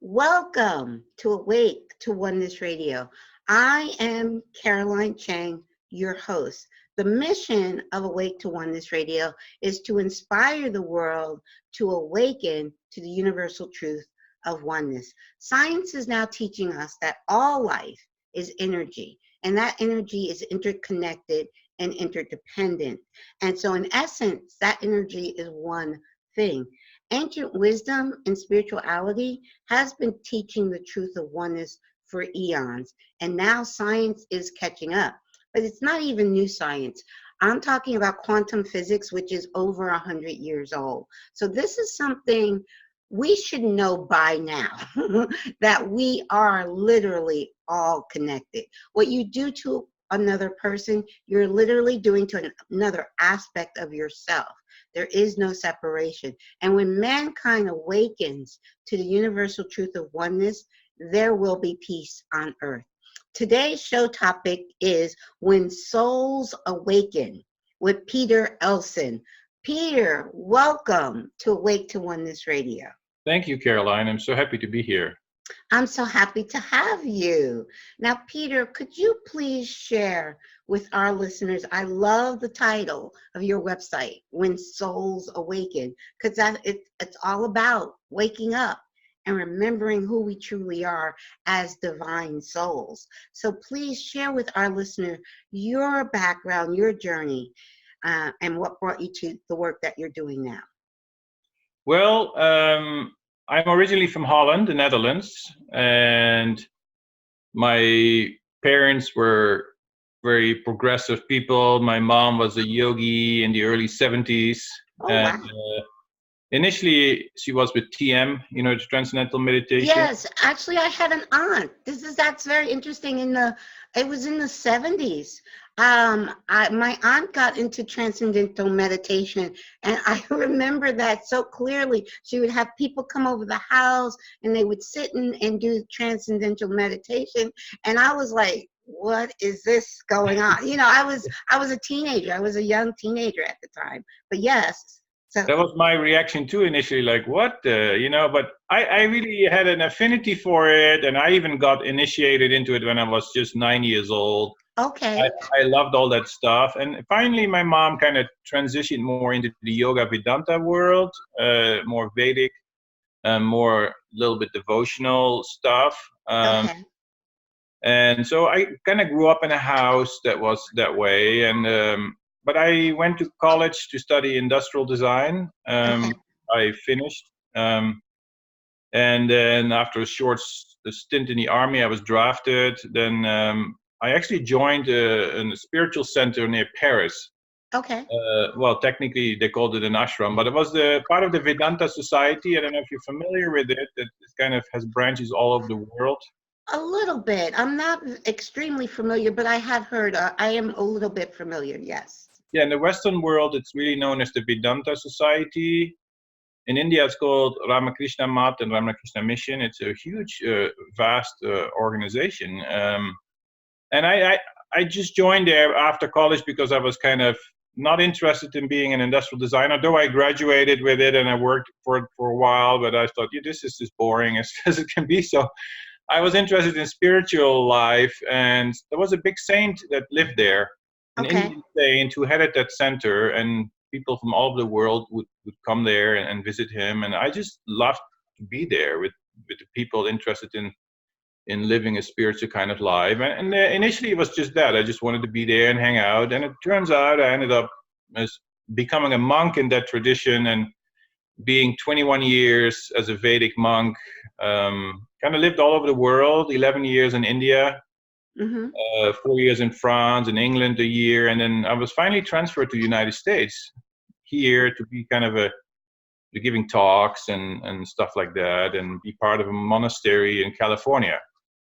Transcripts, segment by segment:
Welcome to Awake to Oneness Radio. I am Caroline Chang, your host. The mission of Awake to Oneness Radio is to inspire the world to awaken to the universal truth of oneness. Science is now teaching us that all life is energy, and that energy is interconnected and interdependent. And so, in essence, that energy is one thing. Ancient wisdom and spirituality has been teaching the truth of oneness for eons, and now science is catching up. But it's not even new science. I'm talking about quantum physics, which is over 100 years old. So this is something we should know by now, that we are literally all connected. What you do to another person, you're literally doing to another aspect of yourself. There is no separation. And when mankind awakens to the universal truth of oneness, there will be peace on earth. Today's show topic is When Souls Awaken with Pieter Elsen. Peter, welcome to Awake to Oneness Radio. Thank you, Caroline. I'm so happy to be here. I'm so happy to have you. Now, Peter, could you please share with our listeners? I love the title of your website, When Souls Awaken, because it's all about waking up and remembering who we truly are as divine souls. So please share with our listener your background, your journey, and what brought you to the work that you're doing now. Well, I'm originally from Holland, the Netherlands, and my parents were very progressive people. My mom was a yogi in the early 70s. Oh, and wow. Initially, she was with TM, the Transcendental Meditation. Yes, actually, I had an aunt. That's very interesting. It was in the 70s. My aunt got into transcendental meditation, and I remember that so clearly. She would have people come over the house, and they would sit and do transcendental meditation, and I was like, what is this going on? I was a teenager. I was a young teenager at the time. But yes. So that was my reaction too initially, like what, but I really had an affinity for it, and I even got initiated into it when I was just 9 years old. Okay. I loved all that stuff, and finally my mom kind of transitioned more into the yoga Vedanta world, more Vedic, more a little bit devotional stuff. Okay. And so I kind of grew up in a house that was that way, and but I went to college to study industrial design. Okay. I finished, and then after a short stint in the army, I was drafted. Then I actually joined a spiritual center near Paris. Okay. Well, technically they called it an ashram, but it was the part of the Vedanta Society. I don't know if you're familiar with it. It kind of has branches all over the world. A little bit. I'm not extremely familiar, but I have heard. I am a little bit familiar. Yes. Yeah, in the Western world, it's really known as the Vedanta Society. In India, it's called Ramakrishna Math and Ramakrishna Mission. It's a huge, vast organization. And I just joined there after college because I was kind of not interested in being an industrial designer, though I graduated with it and I worked for it for a while, but I thought, this is as boring as it can be. So I was interested in spiritual life, and there was a big saint that lived there, an Indian saint who headed that center, and people from all over the world would come there and visit him. And I just loved to be there with the people interested in living a spiritual kind of life. And initially it was just that. I just wanted to be there and hang out. And it turns out I ended up as becoming a monk in that tradition, and being 21 years as a Vedic monk, kind of lived all over the world, 11 years in India, 4 years in France, in England a year, and then I was finally transferred to the United States here to be kind of giving talks and stuff like that, and be part of a monastery in California.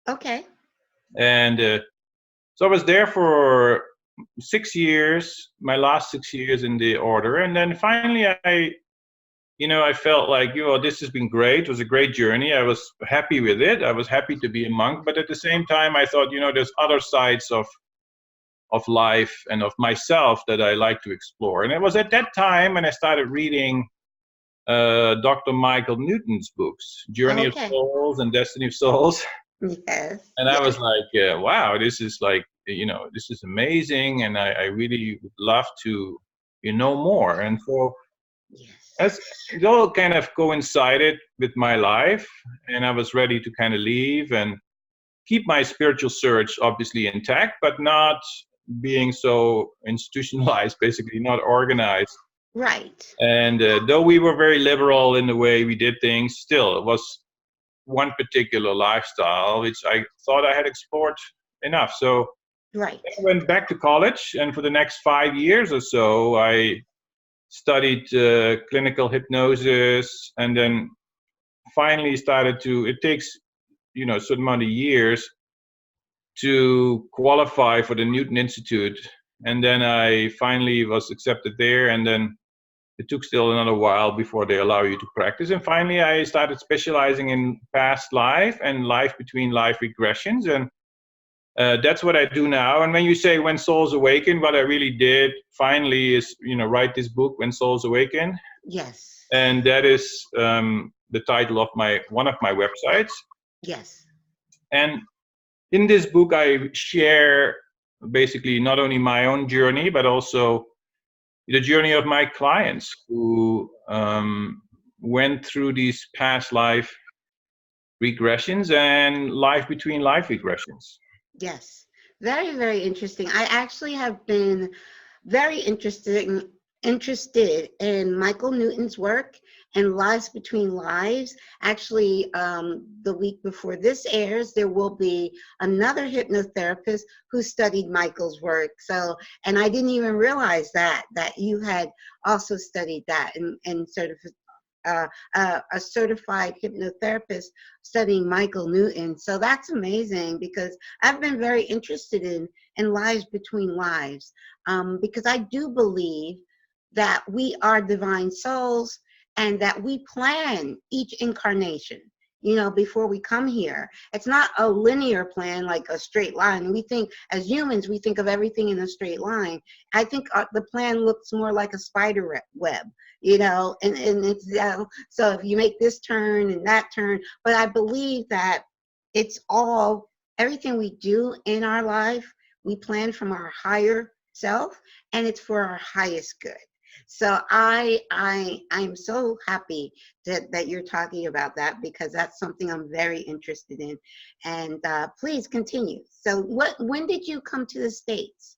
Okay. And so I was there for 6 years, my last 6 years in the order, and then finally I felt like, this has been great. It was a great journey. I was happy with it. I was happy to be a monk. But at the same time, I thought, there's other sides of life and of myself that I like to explore. And it was at that time when I started reading Dr. Michael Newton's books, Journey of Okay. Souls and Destiny of Souls. Yes. And I was Yes. like, wow, this is like, this is amazing. And I really would love to, know more. And so Yes. as it all kind of coincided with my life, and I was ready to kind of leave and keep my spiritual search obviously intact, but not being so institutionalized, basically not organized. Right. And though we were very liberal in the way we did things, still it was one particular lifestyle which I thought I had explored enough. So Right. I went back to college, and for the next 5 years or so, I studied clinical hypnosis, and then finally started to. It takes a certain amount of years to qualify for the Newton Institute, and then I finally was accepted there, and then it took still another while before they allow you to practice. And finally, I started specializing in past life and life between life regressions, and that's what I do now. And when you say When Souls Awaken, what I really did finally is write this book, When Souls Awaken, Yes. and that is the title of one of my websites. Yes. And in this book, I share basically not only my own journey, but also the journey of my clients who went through these past life regressions and life between life regressions. Yes. Very, very interesting. I actually have been very interested in Michael Newton's work and Lives Between Lives. Actually, the week before this airs, there will be another hypnotherapist who studied Michael's work. So, and I didn't even realize that you had also studied that and sort of a certified hypnotherapist studying Michael Newton. So that's amazing, because I've been very interested in lives between lives, because I do believe that we are divine souls and that we plan each incarnation, before we come here. It's not a linear plan, like a straight line. We think, as humans, we think of everything in a straight line. I think the plan looks more like a spider web, and it's, so if you make this turn and that turn, but I believe that it's all, everything we do in our life, we plan from our higher self, and it's for our highest good. So I'm so happy that you're talking about that, because that's something I'm very interested in. And please continue. So when did you come to the States?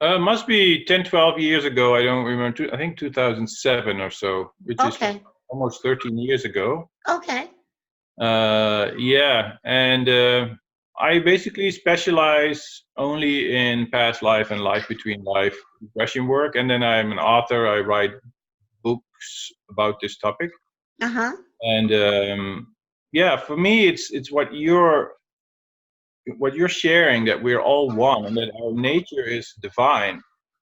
Must be 10, 12 years ago. I don't remember. I think 2007 or so, which is Okay. almost 13 years ago. Okay. Yeah, and I basically specialize only in past life and life between life regression work, and then I'm an author. I write books about this topic. Uh-huh. And yeah, for me, it's what you're sharing, that we're all one and that our nature is divine.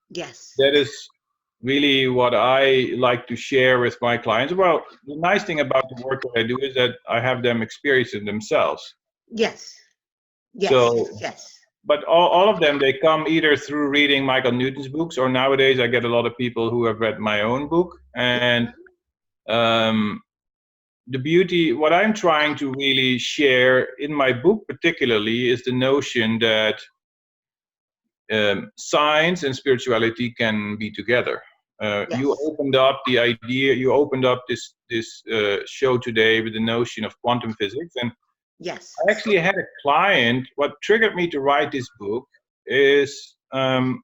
Yes. That is really what I like to share with my clients. Well, the nice thing about the work that I do is that I have them experience it themselves. Yes. Yes. So, Yes. but all of them, they come either through reading Michael Newton's books, or nowadays I get a lot of people who have read my own book. And the beauty, what I'm trying to really share in my book particularly, is the notion that science and spirituality can be together. Yes. You opened up the idea, you opened up this show today with the notion of quantum physics. And Yes. I actually had a client. What triggered me to write this book is a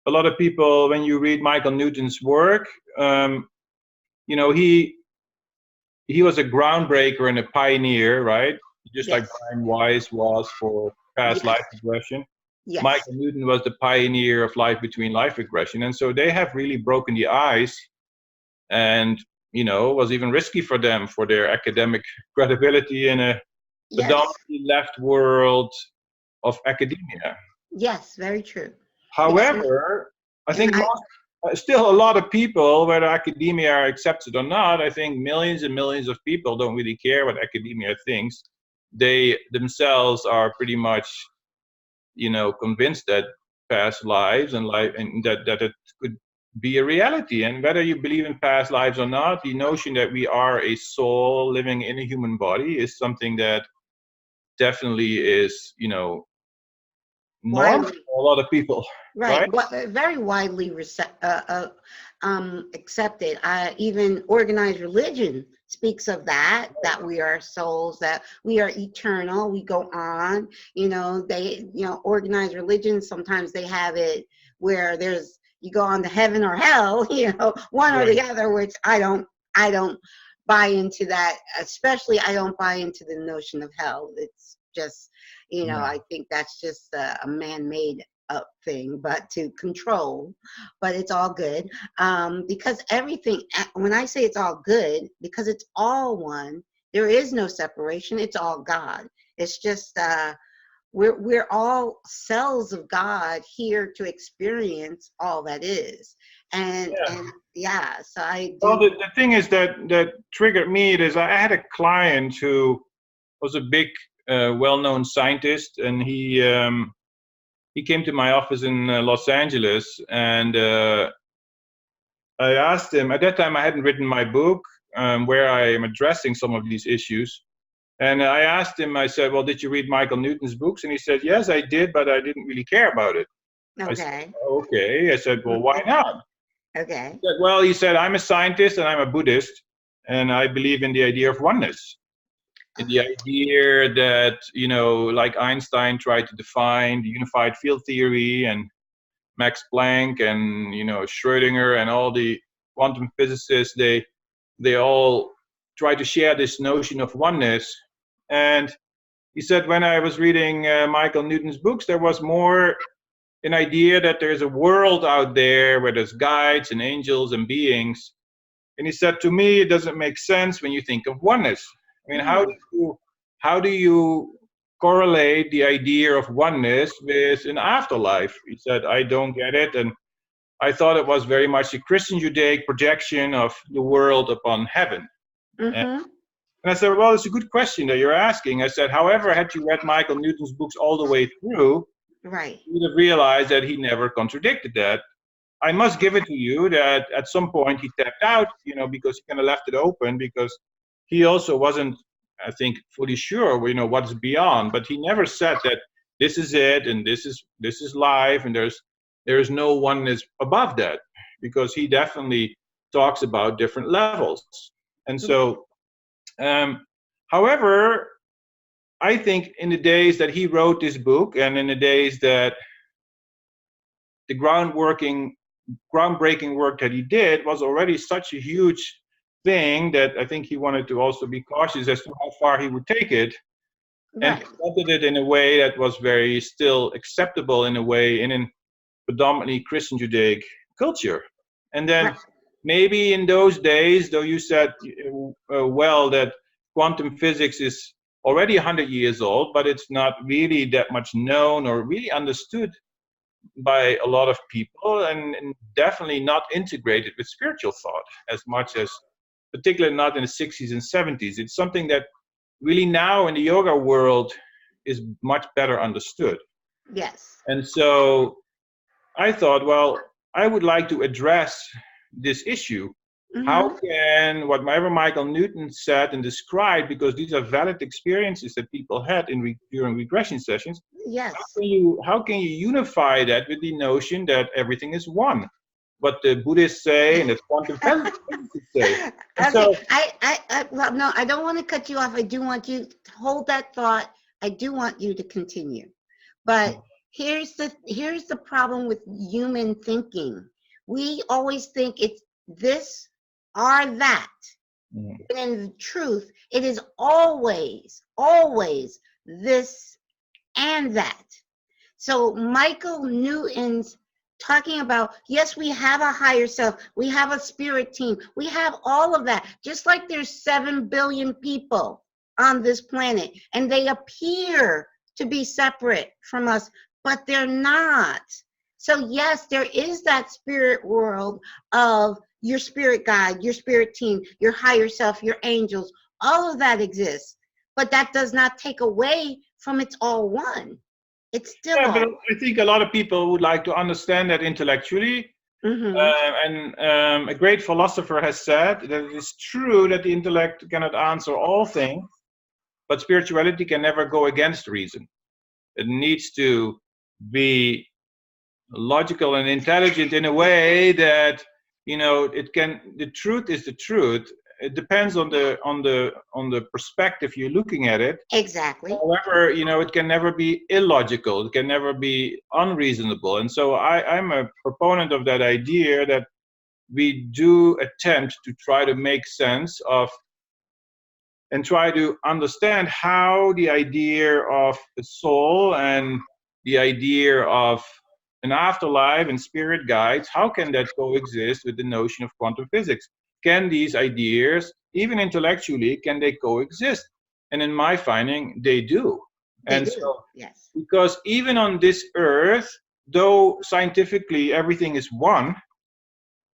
lot of people, when you read Michael Newton's work, he was a groundbreaker and a pioneer, right? Just like Brian Weiss was for past life regression. Yes. Michael Newton was the pioneer of life between life regression. And so they have really broken the ice, and it was even risky for them, for their academic credibility in a predominantly left world of academia. Yes, very true. However, I think still a lot of people, whether academia accepts it or not, I think millions and millions of people don't really care what academia thinks. They themselves are pretty much, convinced that past lives and life, and that it could be a reality. And whether you believe in past lives or not, the notion that we are a soul living in a human body is something that definitely is, normal Widely, for a lot of people, right. right? What very widely accepted. Even organized religion speaks of that we are souls, that we are eternal, we go on. Organized religion, sometimes they have it where you go on to heaven or hell, one or the Right. other, which I don't buy into that. Especially, I don't buy into the notion of hell. It's just, No. I think that's just a man-made up thing, but to control. But it's all good, because everything. When I say it's all good, because it's all one. There is no separation. It's all God. It's just we're all cells of God here to experience all that is. And yeah, so I Well, do. the thing is that triggered me is I had a client who was a big, well-known scientist, and he came to my office in Los Angeles, and I asked him. At that time, I hadn't written my book, where I am addressing some of these issues. And I asked him. I said, "Well, did you read Michael Newton's books?" And he said, "Yes, I did, but I didn't really care about it." I said, Okay. "Okay." I said, "Well, why not?" Okay. Well, he said, "I'm a scientist and I'm a Buddhist, and I believe in the idea of oneness. In the idea that, like Einstein tried to define the unified field theory, and Max Planck, and, Schrödinger, and all the quantum physicists, they all try to share this notion of oneness." And he said, when I was reading Michael Newton's books, there was more an idea that there's a world out there where there's guides and angels and beings. And he said, to me, it doesn't make sense when you think of oneness. I mean, how do you correlate the idea of oneness with an afterlife? He said, I don't get it. And I thought it was very much a Christian Judaic projection of the world upon heaven. Mm-hmm. And I said, well, it's a good question that you're asking. I said, however, had you read Michael Newton's books all the way through, Right. you would have realized that he never contradicted that. I must give it to you that at some point he tapped out, because he kind of left it open, because he also wasn't, I think, fully sure, what's beyond. But he never said that this is it and this is life and there's no oneness above that, because he definitely talks about different levels. And so, however, I think in the days that he wrote this book, and in the days that the groundbreaking work that he did was already such a huge thing, that I think he wanted to also be cautious as to how far he would take it, and Right. presented it in a way that was very still acceptable in a predominantly Christian Judaic culture. And then Right. maybe in those days, though you said well that quantum physics is already 100 years old, but it's not really that much known or really understood by a lot of people, and definitely not integrated with spiritual thought as much as, particularly not in the 60s and 70s. It's something that really now in the yoga world is much better understood. Yes. And so I thought, well, I would like to address this issue. How Mm-hmm. can whatever Michael Newton said and described, because these are valid experiences that people had during regression sessions, Yes. how can you unify that with the notion that everything is one? What the Buddhists say and the quantum physicists say. And Okay. so, Well, no, I don't want to cut you off. I do want you to hold that thought. I do want you to continue. But here's the problem with human thinking. We always think it's this or that. And in truth, it is always this and that. So Michael Newton's talking about, yes, we have a higher self, we have a spirit team, we have all of that, just like there's 7 billion people on this planet, and they appear to be separate from us, but they're not. So yes, there is that spirit world of your spirit guide, your spirit team, your higher self, your angels, all of that exists, but that does not take away from it's all one. It's still yeah, but all. I think a lot of people would like to understand that intellectually, Mm-hmm. And a great philosopher has said that it is true that the intellect cannot answer all things, but spirituality can never go against reason. It needs to be logical and intelligent in a way that, it can. The truth is the truth. It depends on the perspective you're looking at it. Exactly. However, it can never be illogical. It can never be unreasonable. And so I'm a proponent of that idea that we do attempt to try to make sense of and try to understand how the idea of a soul and the idea of an afterlife and spirit guides, how can that coexist with the notion of quantum physics? Can these ideas, even intellectually, can they coexist? And in my finding, they do. They And do. so, Yes. because even on this earth, though scientifically everything is one,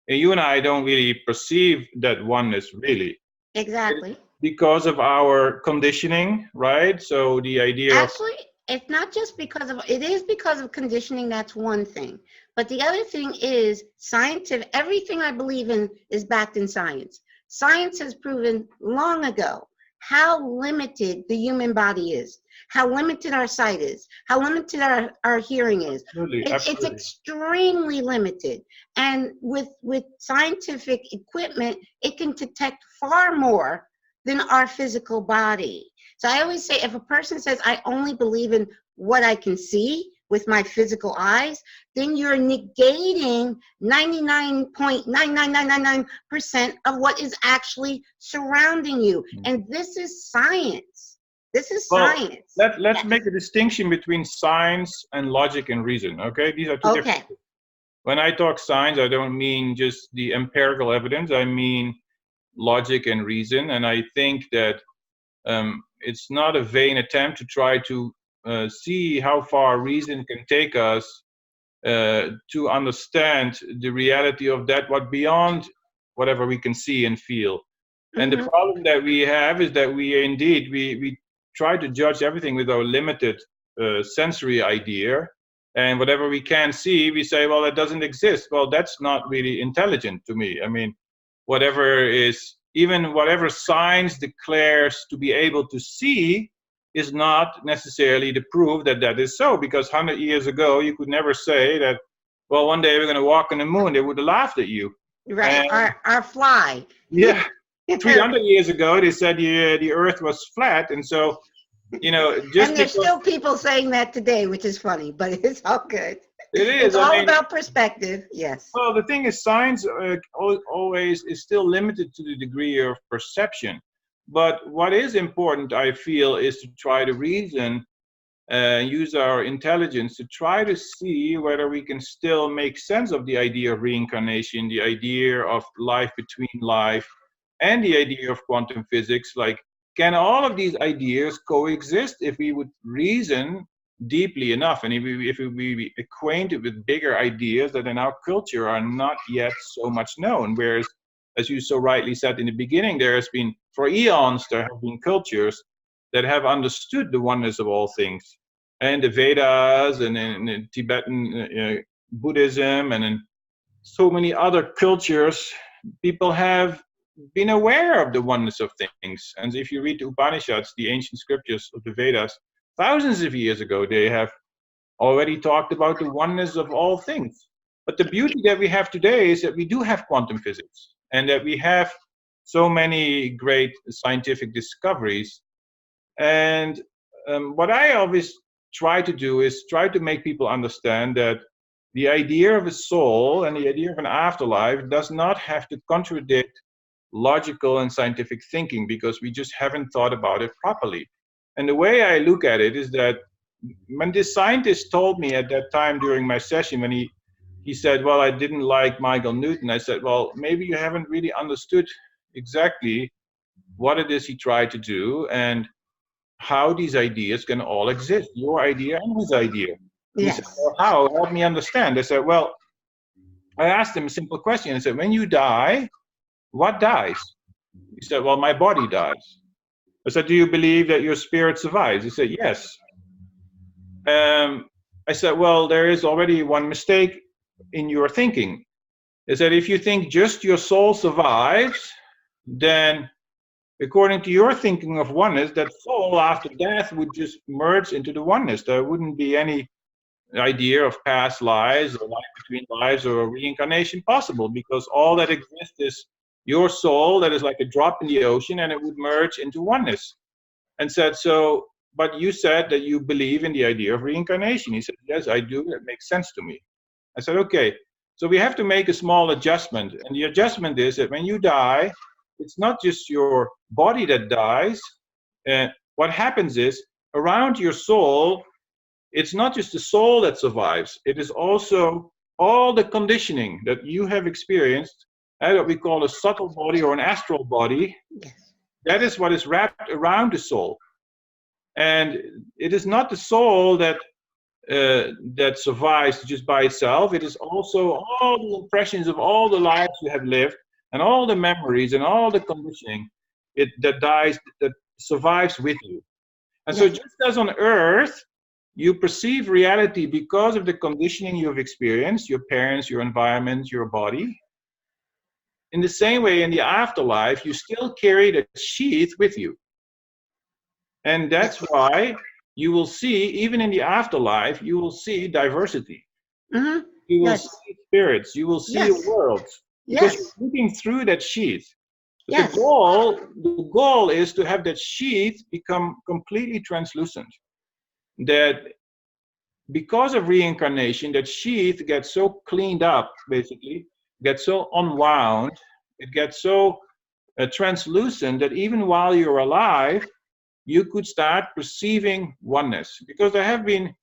and you and I don't really perceive that oneness really. Exactly. Because of our conditioning, right? So the idea of Actually, it's not just because of, it is because of conditioning, that's one thing. But the other thing is scientific, everything I believe in is backed in science. Science has proven long ago how limited the human body is, how limited our sight is, how limited our hearing is. It's extremely limited. And with scientific equipment, it can detect far more than our physical body. So I always say, if a person says, I only believe in what I can see with my physical eyes, then you're negating 99.99999% of what is actually surrounding you. And this is science. This is science. Let's make a distinction between science and logic and reason, okay? These are two different things. When I talk science, I don't mean just the empirical evidence. I mean logic and reason. And I think that it's not a vain attempt to try to see how far reason can take us to understand the reality of that, what beyond whatever we can see and feel. And the problem that we have is that we try to judge everything with our limited sensory idea. And whatever we can see, we say, well, it doesn't exist. Well, that's not really intelligent to me. I mean, whatever science declares to be able to see is not necessarily the proof that that is so, because 100 years ago, you could never say that, well, one day we're going to walk on the moon. They would have laughed at you. Right, our fly. Yeah. 300 years ago, they said the earth was flat. And so, just and there's still people saying that today, which is funny, but it's all good. It is. It's all about perspective, yes. Well, the thing is, science always is still limited to the degree of perception. But what is important, I feel, is to try to reason, use our intelligence to try to see whether we can still make sense of the idea of reincarnation, the idea of life between life, and the idea of quantum physics. Like, can all of these ideas coexist if we would reason deeply enough, and if we be acquainted with bigger ideas that in our culture are not yet so much known? Whereas, as you so rightly said in the beginning, there have been cultures that have understood the oneness of all things. And the Vedas and in Tibetan Buddhism and in so many other cultures, people have been aware of the oneness of things. And if you read the Upanishads, the ancient scriptures of the Vedas, thousands of years ago, they have already talked about the oneness of all things. But the beauty that we have today is that we do have quantum physics, and that we have so many great scientific discoveries. And what I always try to do is try to make people understand that the idea of a soul and the idea of an afterlife does not have to contradict logical and scientific thinking, because we just haven't thought about it properly. And the way I look at it is that when this scientist told me at that time during my session, when he said, well, I didn't like Michael Newton, I said, well, maybe you haven't really understood exactly what it is he tried to do and how these ideas can all exist, your idea and his idea. Yes. He said, well, how? Help me understand. I said, well, I asked him a simple question. I said, when you die, what dies? He said, well, my body dies. I said, do you believe that your spirit survives? He said, yes. I said, well, there is already one mistake in your thinking. is that if you think just your soul survives, then according to your thinking of oneness, that soul after death would just merge into the oneness. There wouldn't be any idea of past lives or life between lives or reincarnation possible, because all that exists is your soul that is like a drop in the ocean, and it would merge into oneness. And said, so, but you said that you believe in the idea of reincarnation. He said, yes, I do. That makes sense to me. I said, okay, so we have to make a small adjustment. And the adjustment is that when you die, it's not just your body that dies. What happens is, around your soul, it's not just the soul that survives. It is also all the conditioning that you have experienced, what we call a subtle body or an astral body. Yes. That is what is wrapped around the soul. And it is not the soul that survives just by itself. It is also all the impressions of all the lives you have lived, and all the memories and all the conditioning that survives with you. And so just as on earth, you perceive reality because of the conditioning you have experienced, your parents, your environment, your body. In the same way, in the afterlife, you still carry that sheath with you. And that's why you will see, even in the afterlife, you will see diversity. Mm-hmm. You will see spirits. You will see worlds. Because you're looking through that sheath. But the goal is to have that sheath become completely translucent. That because of reincarnation, that sheath gets so cleaned up, basically, gets so unwound, it gets so translucent that even while you're alive, you could start perceiving oneness. Because there have been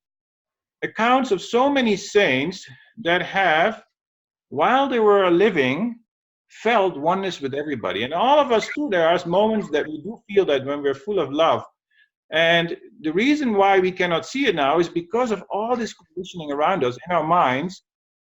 accounts of so many saints that have, while they were living, felt oneness with everybody. And all of us too, there are moments that we do feel that when we're full of love. And the reason why we cannot see it now is because of all this conditioning around us in our minds.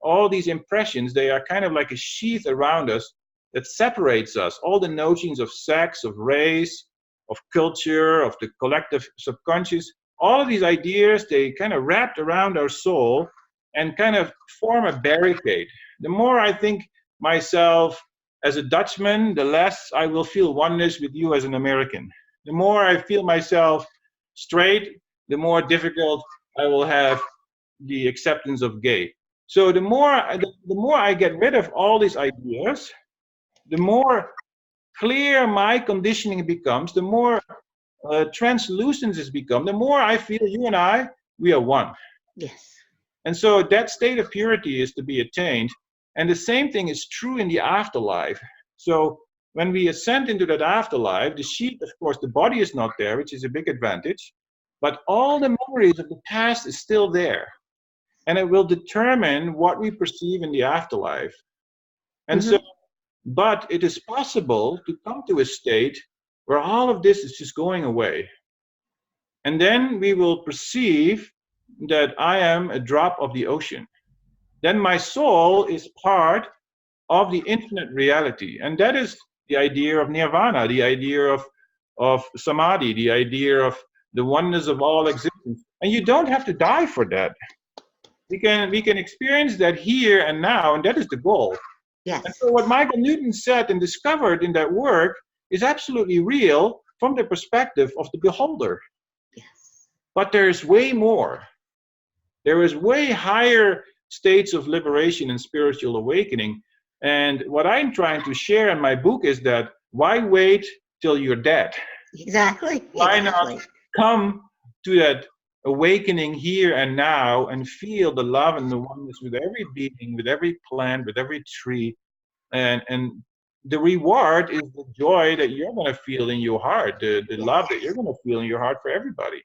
All these impressions, they are kind of like a sheath around us that separates us. All the notions of sex, of race, of culture, of the collective subconscious, all of these ideas, they kind of wrapped around our soul and kind of form a barricade. The more I think myself as a Dutchman, the less I will feel oneness with you as an American. The more I feel myself straight, the more difficult I will have the acceptance of gay. So the more I get rid of all these ideas, the more clear my conditioning becomes, the more translucent it's become, the more I feel you and we are one. Yes. And so that state of purity is to be attained. And the same thing is true in the afterlife. So when we ascend into that afterlife, the sheath, of course, the body is not there, which is a big advantage, but all the memories of the past is still there. And it will determine what we perceive in the afterlife. And so, but it is possible to come to a state where all of this is just going away. And then we will perceive that I am a drop of the ocean. Then my soul is part of the infinite reality. And that is the idea of nirvana, the idea of samadhi, the idea of the oneness of all existence. And you don't have to die for that. We can experience that here and now, and that is the goal. Yes. And so what Michael Newton said and discovered in that work is absolutely real from the perspective of the beholder. Yes. But there is way more. There is way higher states of liberation and spiritual awakening. And what I'm trying to share in my book is that why wait till you're dead? Exactly. Why not come to that awakening here and now and feel the love and the oneness with every being, with every plant, with every tree. And the reward is the joy that you're going to feel in your heart, the love that you're going to feel in your heart for everybody.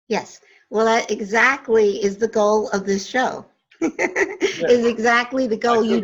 Yes. Well, that exactly is the goal of this show. Is exactly the goal. You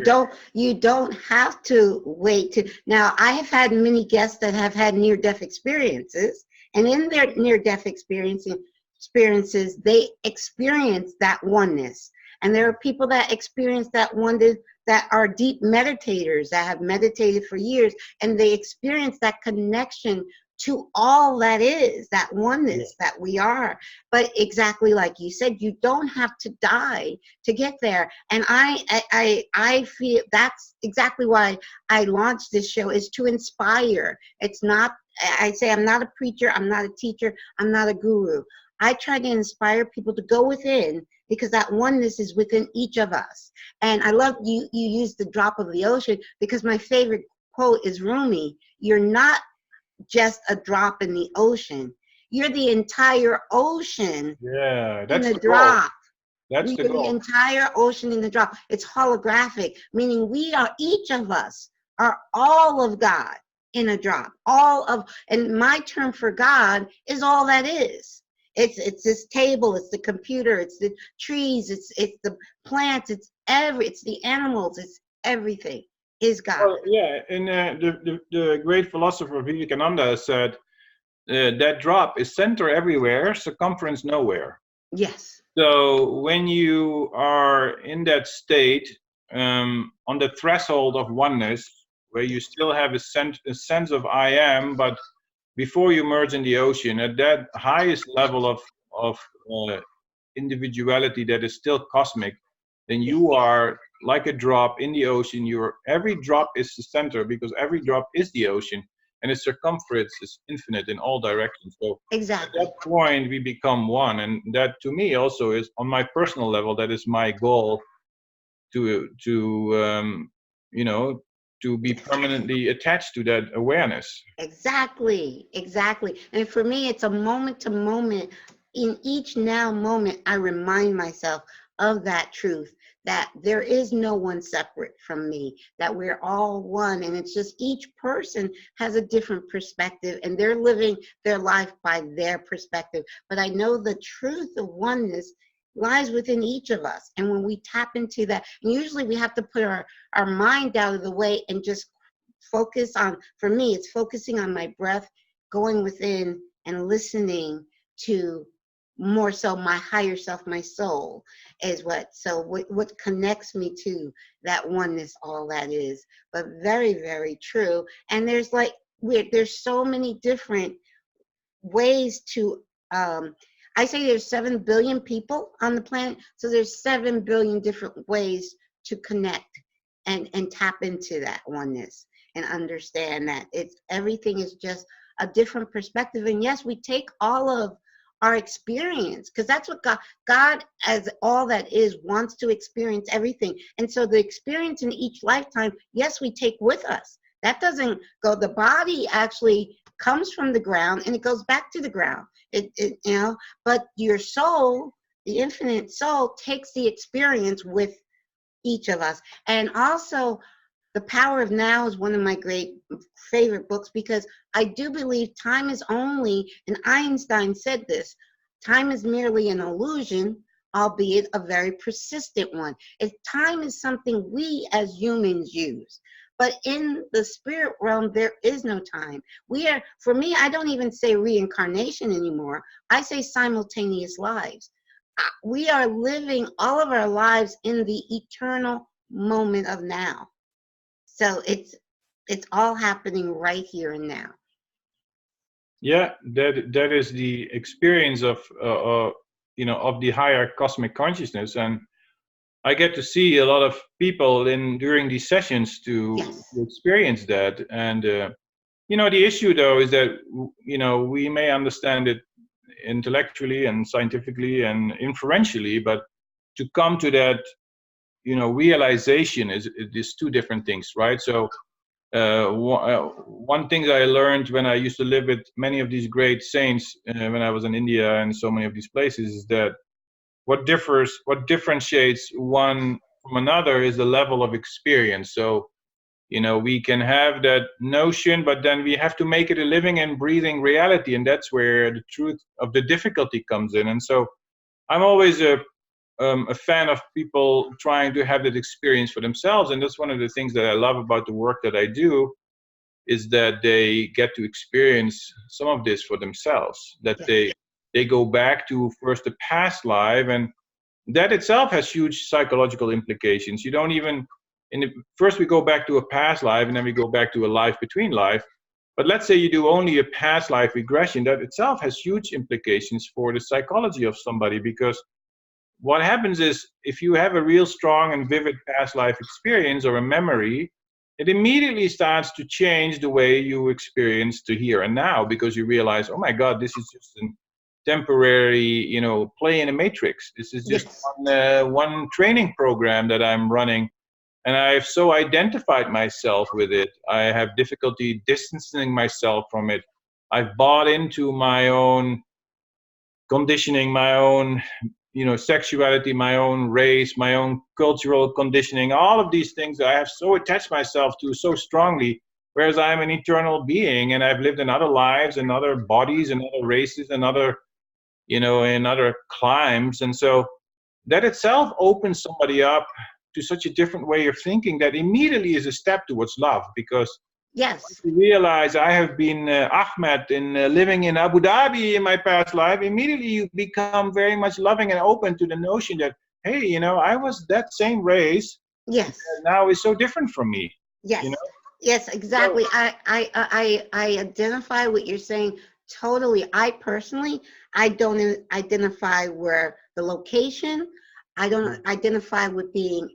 don't have to wait to. Now, I have had many guests that have had near-death experiences, and in their near-death experiences, they experience that oneness. And there are people that experience that oneness that are deep meditators that have meditated for years, and they experience that connection to all that is, that oneness that we are. But exactly like you said, you don't have to die to get there. And I feel that's exactly why I launched this show, is to inspire. It's not, I say I'm not a preacher, I'm not a teacher, I'm not a guru. I try to inspire people to go within, because that oneness is within each of us. And I love you use the drop of the ocean, because my favorite quote is Rumi: you're not just a drop in the ocean, you're the entire ocean That's in a the drop. goal. That's the You're the goal. entire ocean in the drop. It's holographic, meaning we are, each of us are all of God in a drop. All of, and my term for God is all that is. It's this table, it's the computer, it's the trees, it's the plants, it's the animals, it's everything is God. Well, yeah, and the great philosopher Vivekananda said that drop is center everywhere, circumference nowhere. Yes. So when you are in that state, on the threshold of oneness, where you still have a sense of I am, but before you merge in the ocean, at that highest level of individuality that is still cosmic, then you are like a drop in the ocean. Every drop is the center, because every drop is the ocean, and its circumference is infinite in all directions. So exactly. at that point we become one, and that to me also is, on my personal level, that is my goal, to to be permanently attached to that awareness. Exactly. And for me, it's a moment to moment. In each now moment, I remind myself of that truth, that there is no one separate from me, that we're all one. And it's just each person has a different perspective, and they're living their life by their perspective. But I know the truth of oneness lies within each of us. And when we tap into that, and usually we have to put our mind out of the way and just focus on, for me, it's focusing on my breath, going within and listening to more so my higher self, my soul, is what connects me to that oneness, all that is. But very, very true. And there's there's so many different ways to, I say there's 7 billion people on the planet, so there's 7 billion different ways to connect and tap into that oneness, and understand that everything is just a different perspective. And yes, we take all of our experience, because that's what God, as all that is, wants to experience everything. And so the experience in each lifetime, yes, we take with us. That doesn't go, the body actually comes from the ground and it goes back to the ground. But your soul, the infinite soul, takes the experience with each of us. And also, The Power of Now is one of my great favorite books, because I do believe time is only, and Einstein said this, time is merely an illusion, albeit a very persistent one. If time is something we as humans use. But in the spirit realm, there is no time. For me, I don't even say reincarnation anymore. I say simultaneous lives. We are living all of our lives in the eternal moment of now. So it's all happening right here and now. Yeah, that is the experience of of the higher cosmic consciousness, and I get to see a lot of people during these sessions to experience that. And the issue though is that we may understand it intellectually and scientifically and inferentially, but to come to that realization is two different things, right? So one thing that I learned when I used to live with many of these great saints when I was in India and so many of these places is that what differentiates one from another is the level of experience. So we can have that notion, but then we have to make it a living and breathing reality, and that's where the truth of the difficulty comes in. And so I'm always a fan of people trying to have that experience for themselves, and that's one of the things that I love about the work that I do, is that they get to experience some of this for themselves, that they go back to first a past life, and that itself has huge psychological implications. You don't even, first we go back to a past life, and then we go back to a life between life, But let's say you do only a past life regression, that itself has huge implications for the psychology of somebody, because what happens is, if you have a real strong and vivid past life experience or a memory, it immediately starts to change the way you experience the here and now, because you realize, oh my God, this is just a temporary, play in a matrix. This is just Yes. one training program that I'm running. And I've so identified myself with it. I have difficulty distancing myself from it. I've bought into my own conditioning, my own sexuality, my own race, my own cultural conditioning, all of these things that I have so attached myself to so strongly, whereas I'm an eternal being and I've lived in other lives and other bodies and other races and other, in other climes. And so that itself opens somebody up to such a different way of thinking that immediately is a step towards love, because Yes. you realize I have been Ahmed in living in Abu Dhabi in my past life, immediately you become very much loving and open to the notion that, hey, I was that same race, Yes. and now it's so different from me. Yes. You know? Yes, exactly. So, I identify what you're saying totally. I personally, I don't identify where the location. I don't identify with being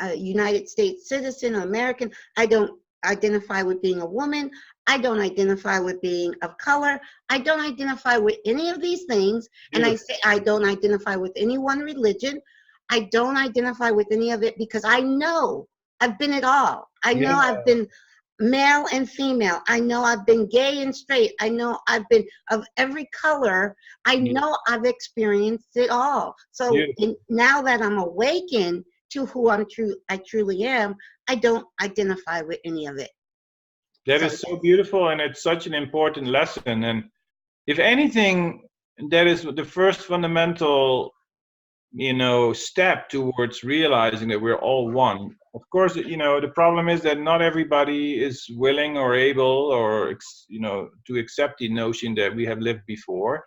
a United States citizen, American. I don't identify with being a woman. I don't identify with being of color. I don't identify with any of these things. And I say I don't identify with any one religion. I don't identify with any of it because I know I've been it all. I know yeah, I've been male and female. I know I've been gay and straight. I know I've been of every color. I know I've experienced it all. So now that I'm awakened to who I truly am, I don't identify with any of it. that is so beautiful, and it's such an important lesson. And if anything, that is the first fundamental step towards realizing that we're all one. Of course, the problem is that not everybody is willing or able or to accept the notion that we have lived before.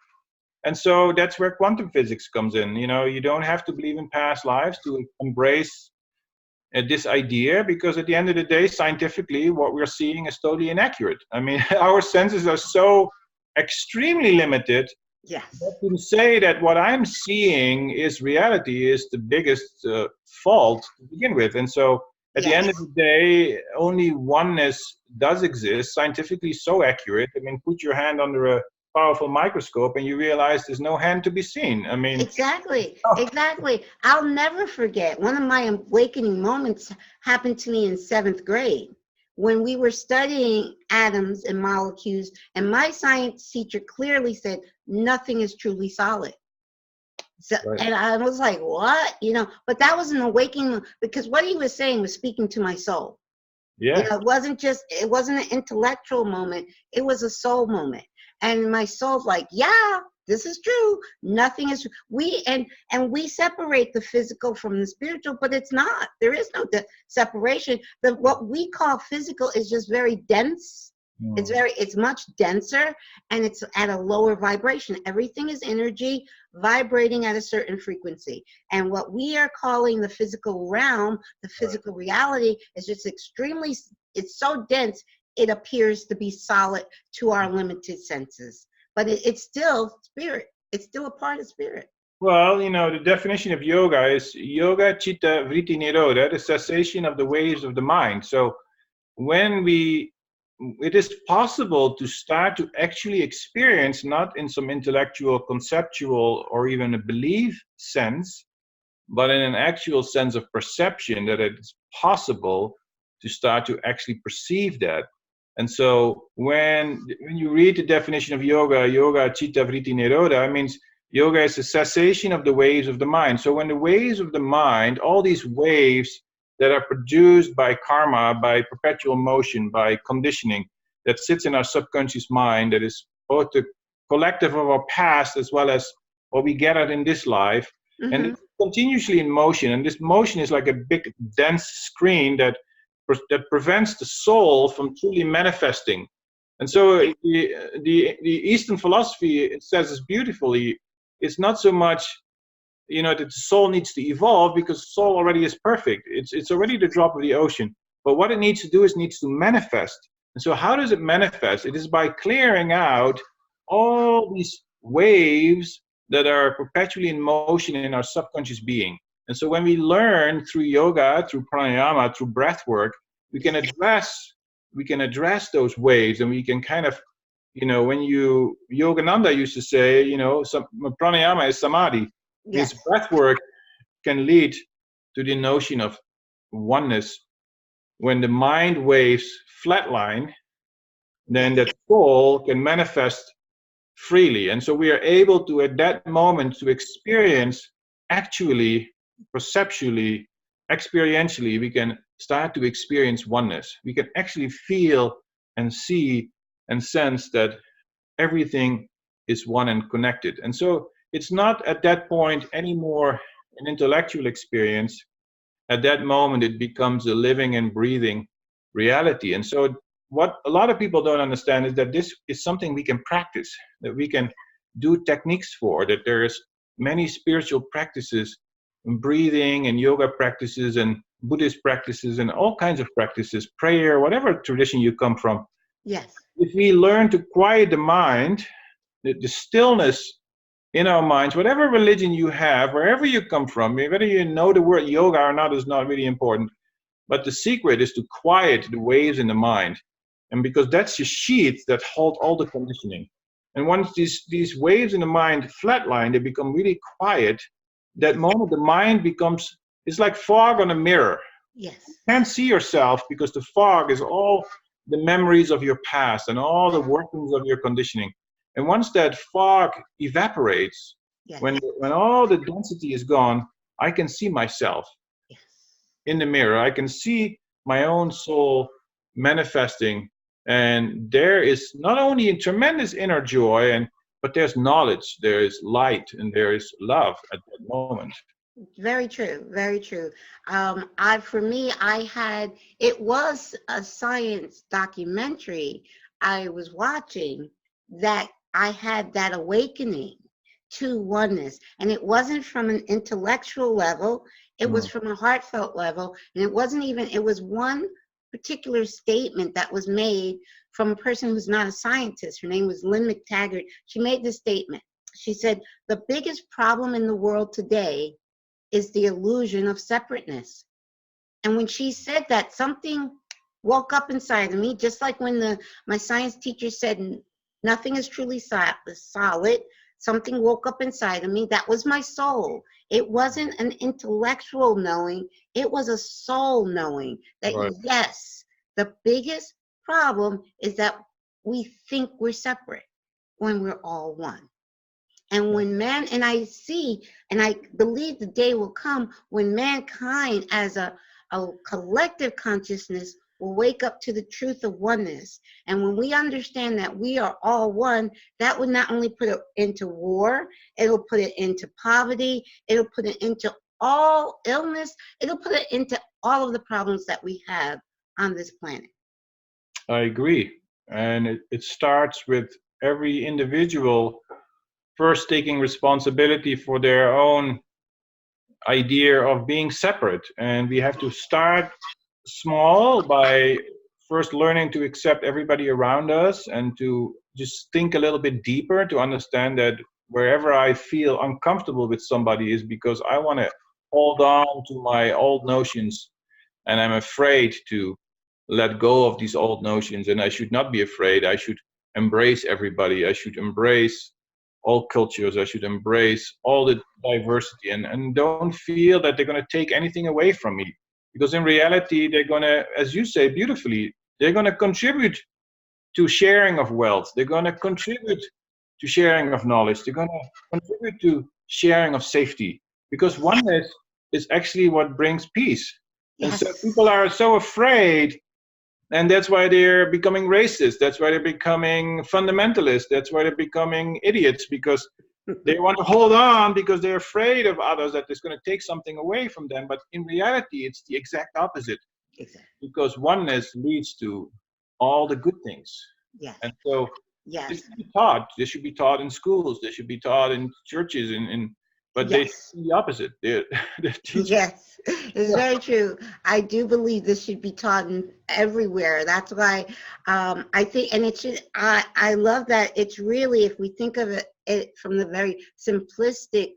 And so that's where quantum physics comes in. You don't have to believe in past lives to embrace this idea, because at the end of the day, scientifically, what we're seeing is totally inaccurate. I mean, our senses are so extremely limited. Yes. To say that what I'm seeing is reality is the biggest fault to begin with. And so at the end of the day, only oneness does exist, scientifically so accurate. I mean, put your hand under a powerful microscope and you realize there's no hand to be seen. I mean, exactly. I'll never forget, one of my awakening moments happened to me in 7th grade when we were studying atoms and molecules, and my science teacher clearly said nothing is truly solid. So, and I was like, what? But that was an awakening, because what he was saying was speaking to my soul. Yeah. It wasn't an intellectual moment, it was a soul moment. And my soul's like, yeah, this is true. Nothing is, we separate the physical from the spiritual, but it's not. There is no separation. What we call physical is just very dense. It's much denser, and it's at a lower vibration. Everything is energy vibrating at a certain frequency. And what we are calling the physical realm, the physical reality, is just it's so dense, it appears to be solid to our limited senses. But it's still spirit. It's still a part of spirit. Well, the definition of yoga is yoga chitta vritti nirodha, the cessation of the waves of the mind. So it is possible to start to actually experience, not in some intellectual, conceptual, or even a belief sense, but in an actual sense of perception, that it's possible to start to actually perceive that. And so when you read the definition of yoga chitta vritti nirodha, it means yoga is a cessation of the waves of the mind. So when the waves of the mind, all these waves that are produced by karma, by perpetual motion, by conditioning, that sits in our subconscious mind, that is both the collective of our past as well as what we gathered in this life, and it's continuously in motion. And this motion is like a big, dense screen that prevents the soul from truly manifesting. And so the Eastern philosophy, it says this beautifully, it's not so much that the soul needs to evolve, because the soul already is perfect. It's already the drop of the ocean. But what it needs to do is needs to manifest. And so how does it manifest? It is by clearing out all these waves that are perpetually in motion in our subconscious being. And so when we learn through yoga, through pranayama, through breath work, we can address those waves, and we can kind of, when Yogananda used to say, pranayama is samadhi. Yes. This breath work can lead to the notion of oneness. When the mind waves flatline, then that soul can manifest freely. And so we are able to, at that moment, to experience actually, perceptually, experientially, we can start to experience oneness. We can actually feel and see and sense that everything is one and connected. And so it's not at that point anymore an intellectual experience. At that moment, it becomes a living and breathing reality. And so what a lot of people don't understand is that this is something we can practice, that we can do techniques for, that there's many spiritual practices, breathing and yoga practices and Buddhist practices and all kinds of practices, prayer, whatever tradition you come from. Yes. If we learn to quiet the mind, the stillness in our minds, whatever religion you have, wherever you come from, whether you know the word yoga or not is not really important, but the secret is to quiet the waves in the mind. And because that's the sheath that hold all the conditioning. And once these waves in the mind flatline, they become really quiet. That moment, the mind becomes, it's like fog on a mirror. Yes. You can't see yourself because the fog is all the memories of your past and all the workings of your conditioning. And once that fog evaporates, Yes. when all the density is gone, I can see myself Yes. in the mirror. I can see my own soul manifesting. And there is not only a tremendous inner joy, but there's knowledge, there is light, and there is love at that moment. Very true, very true. It was a science documentary I was watching that I had that awakening to oneness. And it wasn't from an intellectual level, it was from a heartfelt level. And it was one particular statement that was made from a person who's not a scientist. Her name was Lynn McTaggart. She made this statement. She said, the biggest problem in the world today is the illusion of separateness. And when she said that, something woke up inside of me, just like when my science teacher said nothing is truly solid. Something woke up inside of me. That was my soul. It wasn't an intellectual knowing. It was a soul knowing that, right. Yes, the biggest problem is that we think we're separate when we're all one. And when I believe the day will come when mankind as a collective consciousness will wake up to the truth of oneness. And when we understand that we are all one, that would not only put it into war, it'll put it into poverty, it'll put it into all illness, it'll put it into all of the problems that we have on this planet. I agree. And it starts with every individual first taking responsibility for their own idea of being separate. And we have to start small by first learning to accept everybody around us and to just think a little bit deeper to understand that wherever I feel uncomfortable with somebody is because I want to hold on to my old notions and I'm afraid to let go of these old notions. And I should not be afraid. I should embrace everybody. I should embrace all cultures. I should embrace all the diversity and don't feel that they're going to take anything away from me. Because in reality, they're going to, as you say beautifully, they're going to contribute to sharing of wealth. They're going to contribute to sharing of knowledge. They're going to contribute to sharing of safety. Because oneness is actually what brings peace. Yes. And so people are so afraid, and that's why they're becoming racist. That's why they're becoming fundamentalists. That's why they're becoming idiots, because they want to hold on because they're afraid of others, that it's going to take something away from them. But in reality, it's the exact opposite. Exactly. Because oneness leads to all the good things. Yes. And so yes. This should be taught. This should be taught in schools. This should be taught in churches, in but they Yes. see the opposite. They're teaching. Yes, it's very true. I do believe this should be taught everywhere. That's why I think, and it should. I love that. It's really, if we think of it from the very simplistic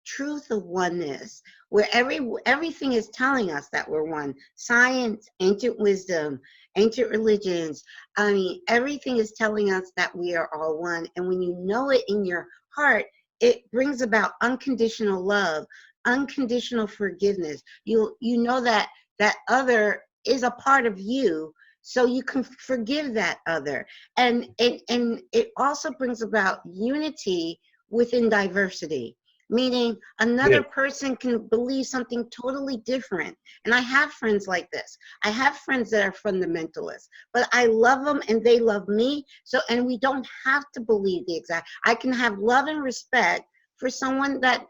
truth of oneness, where everything is telling us that we're one. Science, ancient wisdom, ancient religions. I mean, everything is telling us that we are all one. And when you know it in your heart, it brings about unconditional love, unconditional forgiveness. You know that that other is a part of you, so you can forgive that other. And it also brings about unity within diversity, meaning another person can believe something totally different. And I have friends like this. I have friends that are fundamentalists, but I love them and they love me. So, and we don't have to believe the exact. I can have love and respect for someone that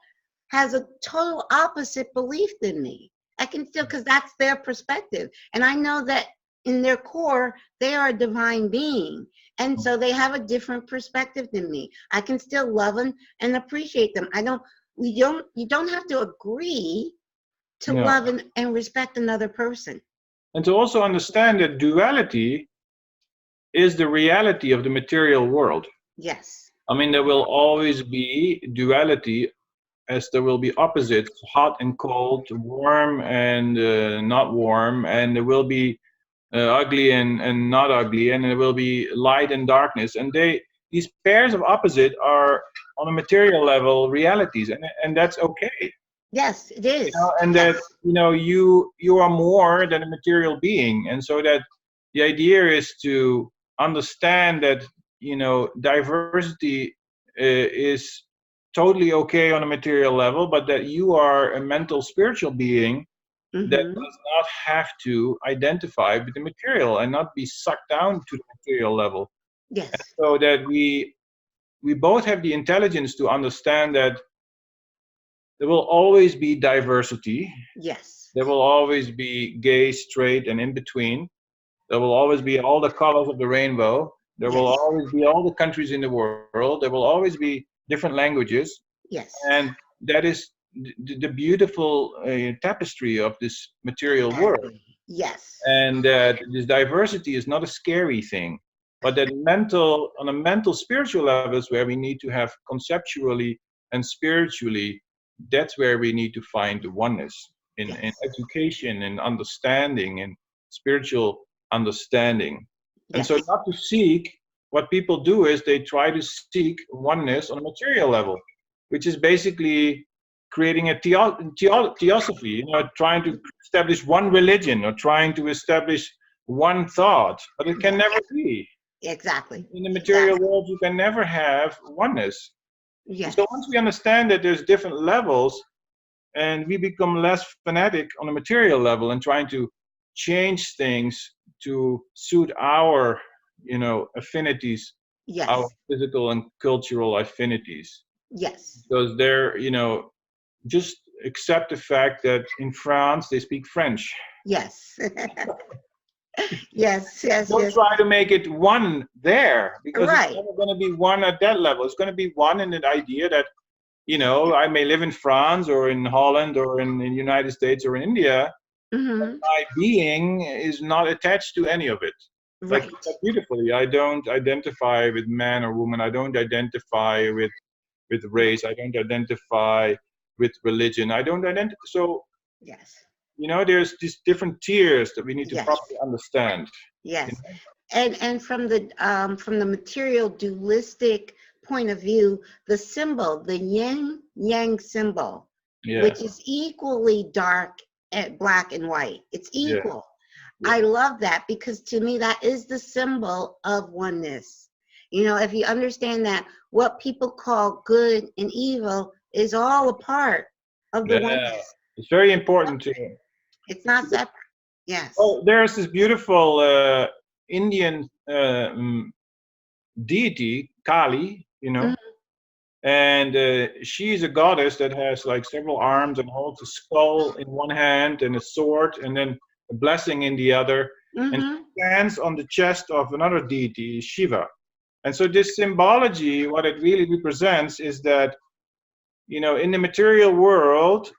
has a total opposite belief than me. I can still, because that's their perspective. And I know that in their core, they are a divine being. And so they have a different perspective than me. I can still love them and appreciate them. You don't have to agree to love and respect another person. And to also understand that duality is the reality of the material world. Yes. I mean, there will always be duality, as there will be opposites, hot and cold, warm and not warm, and there will be ugly and not ugly, and there will be light and darkness. And these pairs of opposite are on a material level realities, and that's okay. Yes, it is. And that you are more than a material being, and so that the idea is to understand that diversity is totally okay on a material level, but that you are a mental spiritual being that does not have to identify with the material and not be sucked down to the material level. Yes. And so that we both have the intelligence to understand that there will always be diversity. Yes. There will always be gay, straight, and in between. There will always be all the colors of the rainbow. There will always be all the countries in the world. There will always be different languages. Yes. And that is the beautiful tapestry of this material world. Yes. And that this diversity is not a scary thing, but that on a mental spiritual level is where we need to have conceptually and spiritually, that's where we need to find the oneness in education and understanding and spiritual understanding. And so not to seek, what people do is they try to seek oneness on a material level, which is basically creating a theosophy, trying to establish one religion or trying to establish one thought, but it can never be. Exactly. In the material world, you can never have oneness. Yes. So once we understand that there's different levels, and we become less fanatic on a material level and trying to change things to suit our, affinities, our physical and cultural affinities. Yes. Because they're, just accept the fact that in France they speak French. Yes. Yes. Don't try to make it one there, because it's never going to be one at that level. It's going to be one in the idea that, I may live in France or in Holland or in the United States or in India, but my being is not attached to any of it. Like you said beautifully, I don't identify with man or woman. I don't identify with race. I don't identify with religion. I don't identify. So, there's these different tiers that we need to properly understand. Yes. And from the material dualistic point of view, the symbol, the yin yang symbol, which is equally dark and black and white. It's equal. I love that, because to me that is the symbol of oneness. If you understand that what people call good and evil is all a part of the oneness. It's very important to. It's not separate. Yes. Oh, there's this beautiful Indian deity, Kali, and she's a goddess that has like several arms and holds a skull in one hand and a sword and then a blessing in the other. And she stands on the chest of another deity, Shiva. And so this symbology, what it really represents is that in the material world,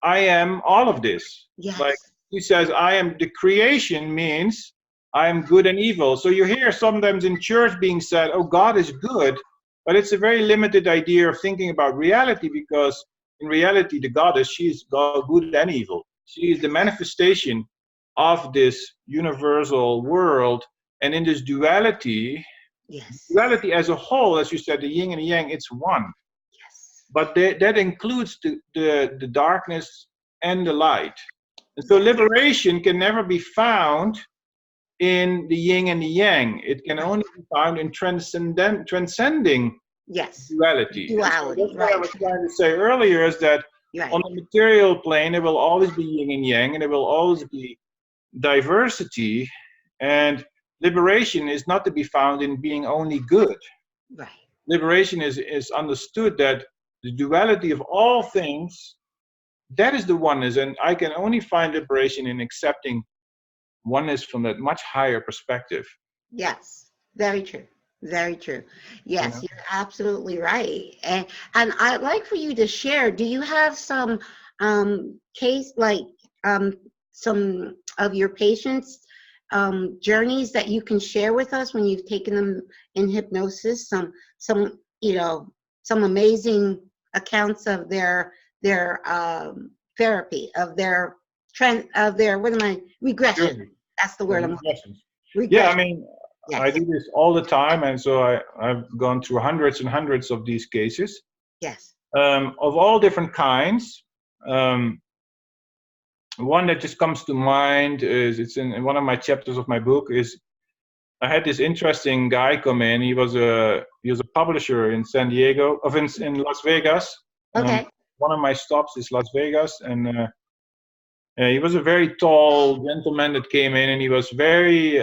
I am all of this. Like Yes. he says, I am the creation means I am good and evil. So you hear sometimes in church being said, oh, God is good, but it's a very limited idea of thinking about reality, because in reality, the goddess, she is good and evil. She is the manifestation of this universal world. And in this duality, Yes. duality as a whole, as you said, the yin and the yang, it's one. Yes. But that includes the darkness and the light. And so Yes. liberation can never be found in the yin and the yang. It can Right. only be found in transcending Yes. duality. And so Duality. that's what I Right. was trying to say earlier, is that Right. on the material plane, there will always be yin and yang, and there will always be diversity. And liberation is not to be found in being only good. Right. Liberation is understood that the duality of all things, that is the oneness. And I can only find liberation in accepting oneness from that much higher perspective. Yes. Very true. Very true. Yes, You you're absolutely right. And I'd like for you to share, do you have some case like some of your patients journeys that you can share with us when you've taken them in hypnosis? Some some amazing accounts of their therapy, of their trend, of their regression. Sure. That's the word I'm Regressions. regression. Yeah, I mean, Yes. I do this all the time, and so I've gone through hundreds and hundreds of these cases, Yes. of all different kinds. One that just comes to mind is, it's in one of my chapters of my book, is I had this interesting guy come in. He was a publisher in San Diego, in Las Vegas. Okay. One of my stops is Las Vegas, and he was a very tall gentleman that came in, and he was very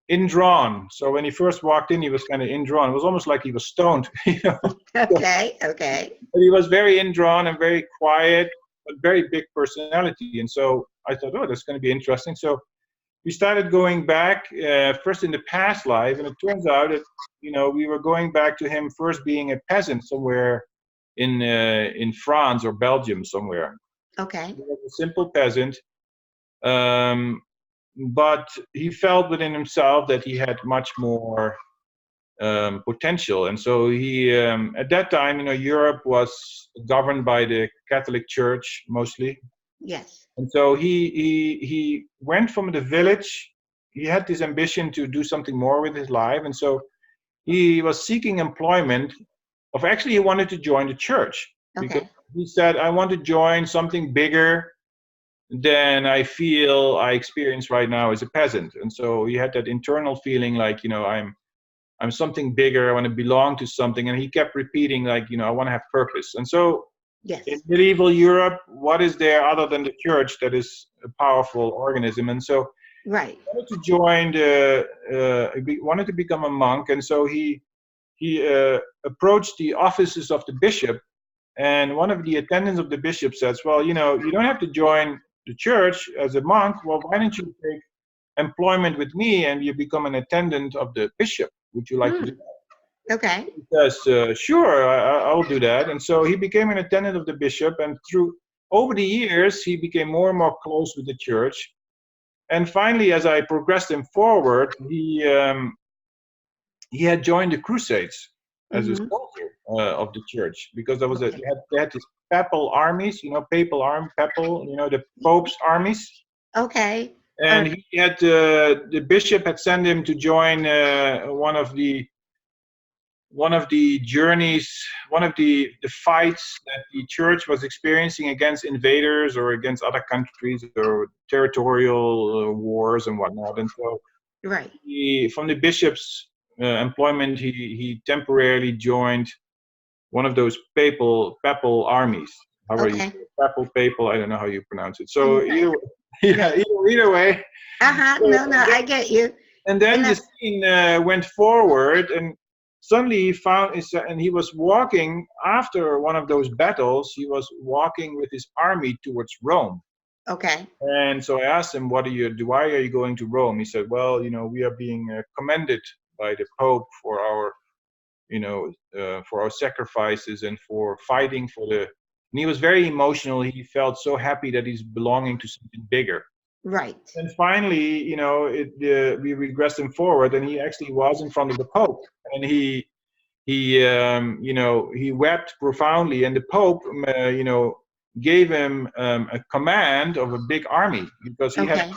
indrawn. So when he first walked in, he was kind of indrawn. It was almost like he was stoned, Okay. Okay. But he was very indrawn and very quiet, but very big personality. And so I thought, oh, that's going to be interesting. So we started going back first in the past life, and it turns out that we were going back to him first being a peasant somewhere in France or Belgium somewhere. Okay. He was a simple peasant, but he felt within himself that he had much more potential. And so he, at that time, Europe was governed by the Catholic Church mostly. Yes. And so he went from the village. He had this ambition to do something more with his life, and so he was seeking employment. Actually, he wanted to join the church because Okay. he said, "I want to join something bigger than I feel I experience right now as a peasant." And so he had that internal feeling like, I'm something bigger. I want to belong to something. And he kept repeating like, I want to have purpose. And so Yes. in medieval Europe, what is there other than the church that is a powerful organism? And so Right. he wanted to join wanted to become a monk. And so he approached the offices of the bishop. And one of the attendants of the bishop says, well, you don't have to join the church as a monk. Well, why don't you take employment with me and you become an attendant of the bishop? Would you like to do that? Okay. He says, sure, I'll do that. And so he became an attendant of the bishop, and over the years, he became more and more close with the church. And finally, as I progressed him forward, he had joined the Crusades as a soldier of the church, because there was they had these papal armies, the Pope's armies. Okay. And he had the bishop had sent him to join one of the journeys, one of the fights that the church was experiencing against invaders or against other countries or territorial wars and whatnot. And so, right. From the bishop's employment, he temporarily joined one of those papal armies. Okay. Papal, I don't know how you pronounce it. So either way. No, I get you. And then the scene went forward, and suddenly he found, and he was walking after one of those battles. He was walking with his army towards Rome. Okay. And so I asked him, why are you going to Rome? He said, well, we are being commended by the Pope for our for our sacrifices and for fighting for the. And he was very emotional. He felt so happy that he's belonging to something bigger. Right. And finally, we regressed him forward, and he actually was in front of the Pope, and he wept profoundly, and the Pope, gave him a command of a big army, because he had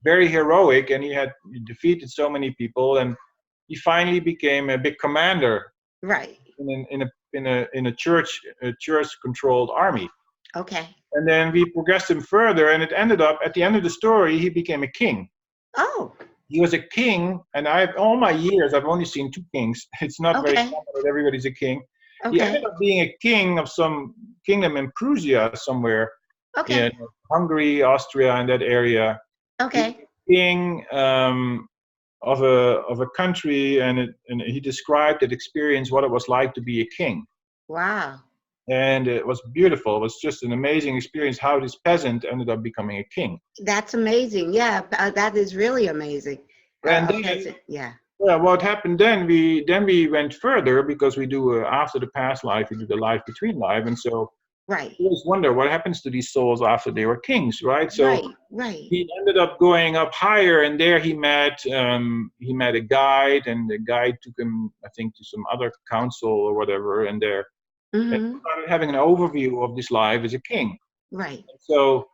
very heroic, and he had defeated so many people, and he finally became a big commander. Right. In a church-controlled army. Okay. And then we progressed him further, and it ended up at the end of the story, he became a king. Oh. He was a king, and all my years I've only seen 2 kings. It's not very common that everybody's a king. Okay. He ended up being a king of some kingdom in Prussia somewhere. Okay. In Hungary, Austria, and that area. Okay. King of a country, and he described that experience, what it was like to be a king. Wow. And it was beautiful. It was just an amazing experience how this peasant ended up becoming a king. That's amazing. Yeah, that is really amazing. And what happened then? We went further, because we do after the past life, we do the life between life, and so. Right. You always wonder what happens to these souls after they were kings, right? So right. He ended up going up higher, and there he met a guide, and the guide took him, I think, to some other council or whatever, and there and he started having an overview of this life as a king. Right. So,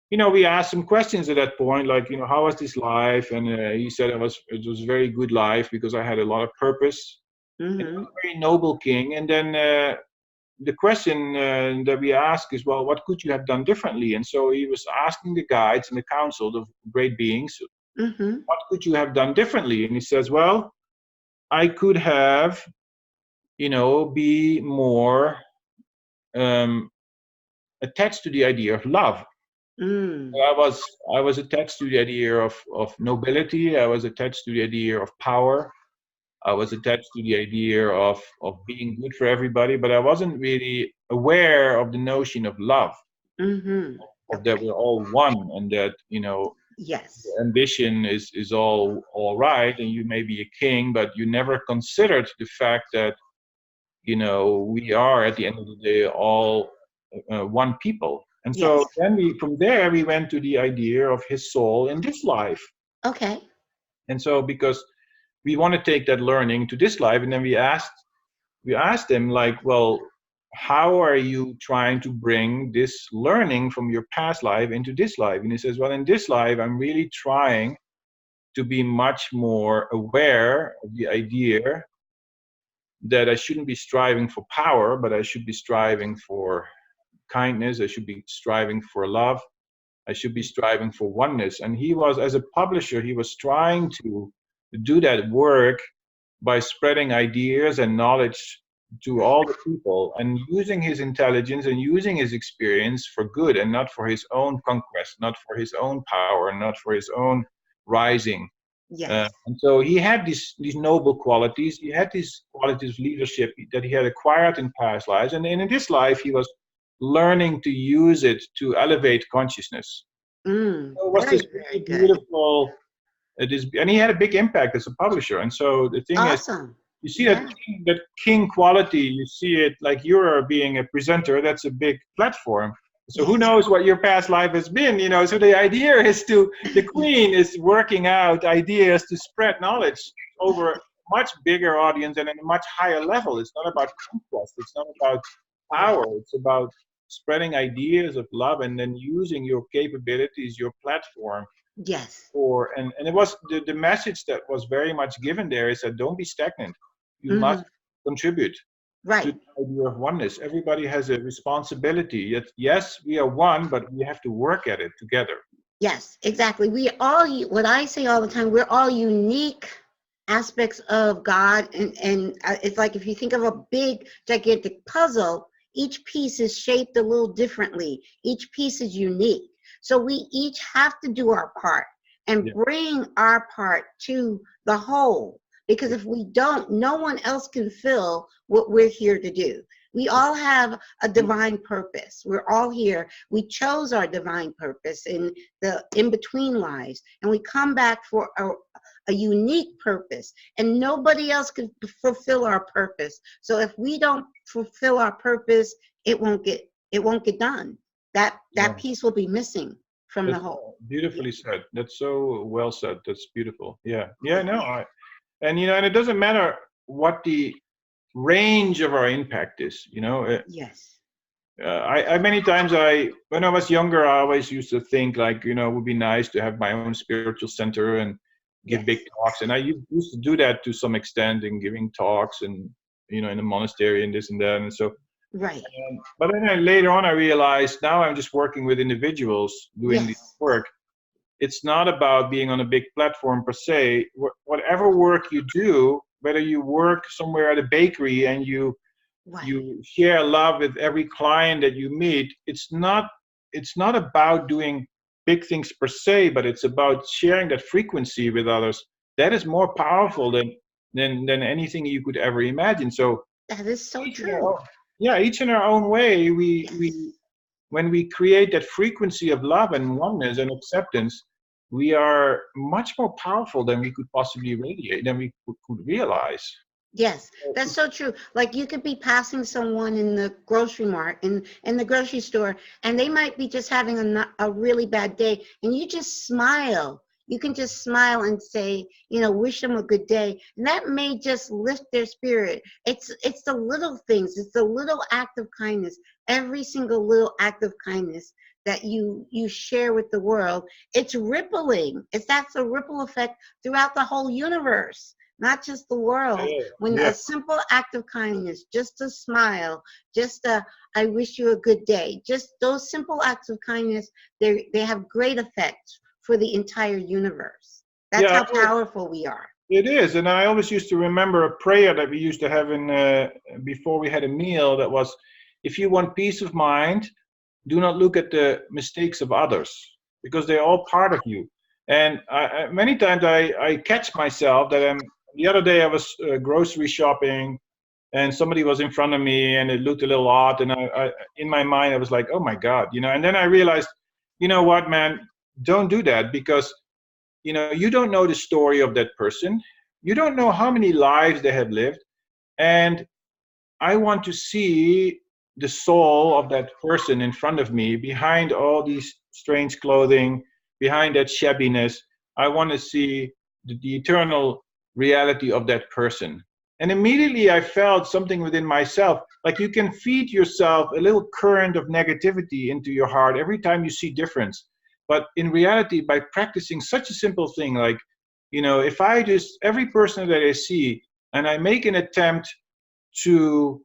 we asked some questions at that point, like, how was this life? And he said it was a very good life, because I had a lot of purpose. And he was a very noble king. And then the question that we ask is, well, what could you have done differently? And so he was asking the guides and the council, the great beings, what could you have done differently? And he says, well, I could have, be more attached to the idea of love. I was attached to the idea of nobility. I was attached to the idea of power. I was attached to the idea of being good for everybody, but I wasn't really aware of the notion of love. Of that we're all one, and that ambition is all right, and you may be a king, but you never considered the fact that we are at the end of the day all one people. And so then from there we went to the idea of his soul in this life. Okay. And so because we want to take that learning to this life, and then we asked them, like, well, how are you trying to bring this learning from your past life into this life? And he says, well, in this life, I'm really trying to be much more aware of the idea that I shouldn't be striving for power, but I should be striving for kindness. I should be striving for love. I should be striving for oneness. And he was, as a publisher, he was trying to do that work by spreading ideas and knowledge to all the people, and using his intelligence and using his experience for good, and not for his own conquest, not for his own power, not for his own rising. And so he had these noble qualities. He had these qualities of leadership that he had acquired in past lives, and in this life he was learning to use it to elevate consciousness. So it was this very beautiful. And he had a big impact as a publisher. And so the thing is, you see that king quality, you see it like you're being a presenter, that's a big platform. So who knows what your past life has been, so the idea is the queen is working out ideas to spread knowledge over a much bigger audience and at a much higher level. It's not about conquest, it's not about power, it's about spreading ideas of love and then using your capabilities, your platform. And it was the message that was very much given there is that don't be stagnant. You must contribute to the idea of oneness. Everybody has a responsibility. Yes, we are one, but we have to work at it together. Yes, exactly. We all, what I say all the time, we're all unique aspects of God. And it's like if you think of a big, gigantic puzzle, each piece is shaped a little differently. Each piece is unique. So we each have to do our part and bring our part to the whole. Because if we don't, no one else can fill what we're here to do. We all have a divine purpose. We're all here. We chose our divine purpose in the in-between lives. And we come back for a unique purpose, and nobody else can fulfill our purpose. So if we don't fulfill our purpose, it won't get done. That Yeah. piece will be missing from the That's whole. beautifully said. That's so well said. That's beautiful. Yeah. Yeah, no. And and it doesn't matter what the range of our impact is, Yes. I many times when I was younger, I always used to think like, it would be nice to have my own spiritual center and give big Yes. talks. And I used to do that to some extent in giving talks and, in a monastery and this and that. And so, Right. but then later on, I realized now I'm just working with individuals doing this Yes. work. It's not about being on a big platform per se. Whatever work you do, whether you work somewhere at a bakery and you share love with every client that you meet, it's not about doing big things per se, but it's about sharing that frequency with others. That is more powerful than anything you could ever imagine. So That is so each in our true. own, each in our own way, when we create that frequency of love and oneness and acceptance, we are much more powerful than we could possibly radiate, than we could realize. Yes, that's so true. Like you could be passing someone in the grocery mart, in the grocery store, and they might be just having a really bad day, and you just smile. You can just smile and say, wish them a good day. And that may just lift their spirit. It's the little things. It's the little act of kindness. Every single little act of kindness that you share with the world, it's rippling. That's a ripple effect throughout the whole universe, not just the world. When a simple act of kindness, just a smile, just I wish you a good day, just those simple acts of kindness, they have great effects for the entire universe. That's how powerful we are. It is. And I always used to remember a prayer that we used to have before we had a meal, that was, if you want peace of mind, do not look at the mistakes of others, because they're all part of you. And many times I catch myself that the other day I was grocery shopping and somebody was in front of me and it looked a little odd. And I in my mind, I was like, oh my God, and then I realized, you know what, man, don't do that, because, you don't know the story of that person. You don't know how many lives they have lived. And I want to see the soul of that person in front of me, behind all these strange clothing, behind that shabbiness. I want to see the eternal reality of that person. And immediately I felt something within myself, like you can feed yourself a little current of negativity into your heart every time you see difference. But in reality, by practicing such a simple thing, like, if I just, every person that I see, and I make an attempt to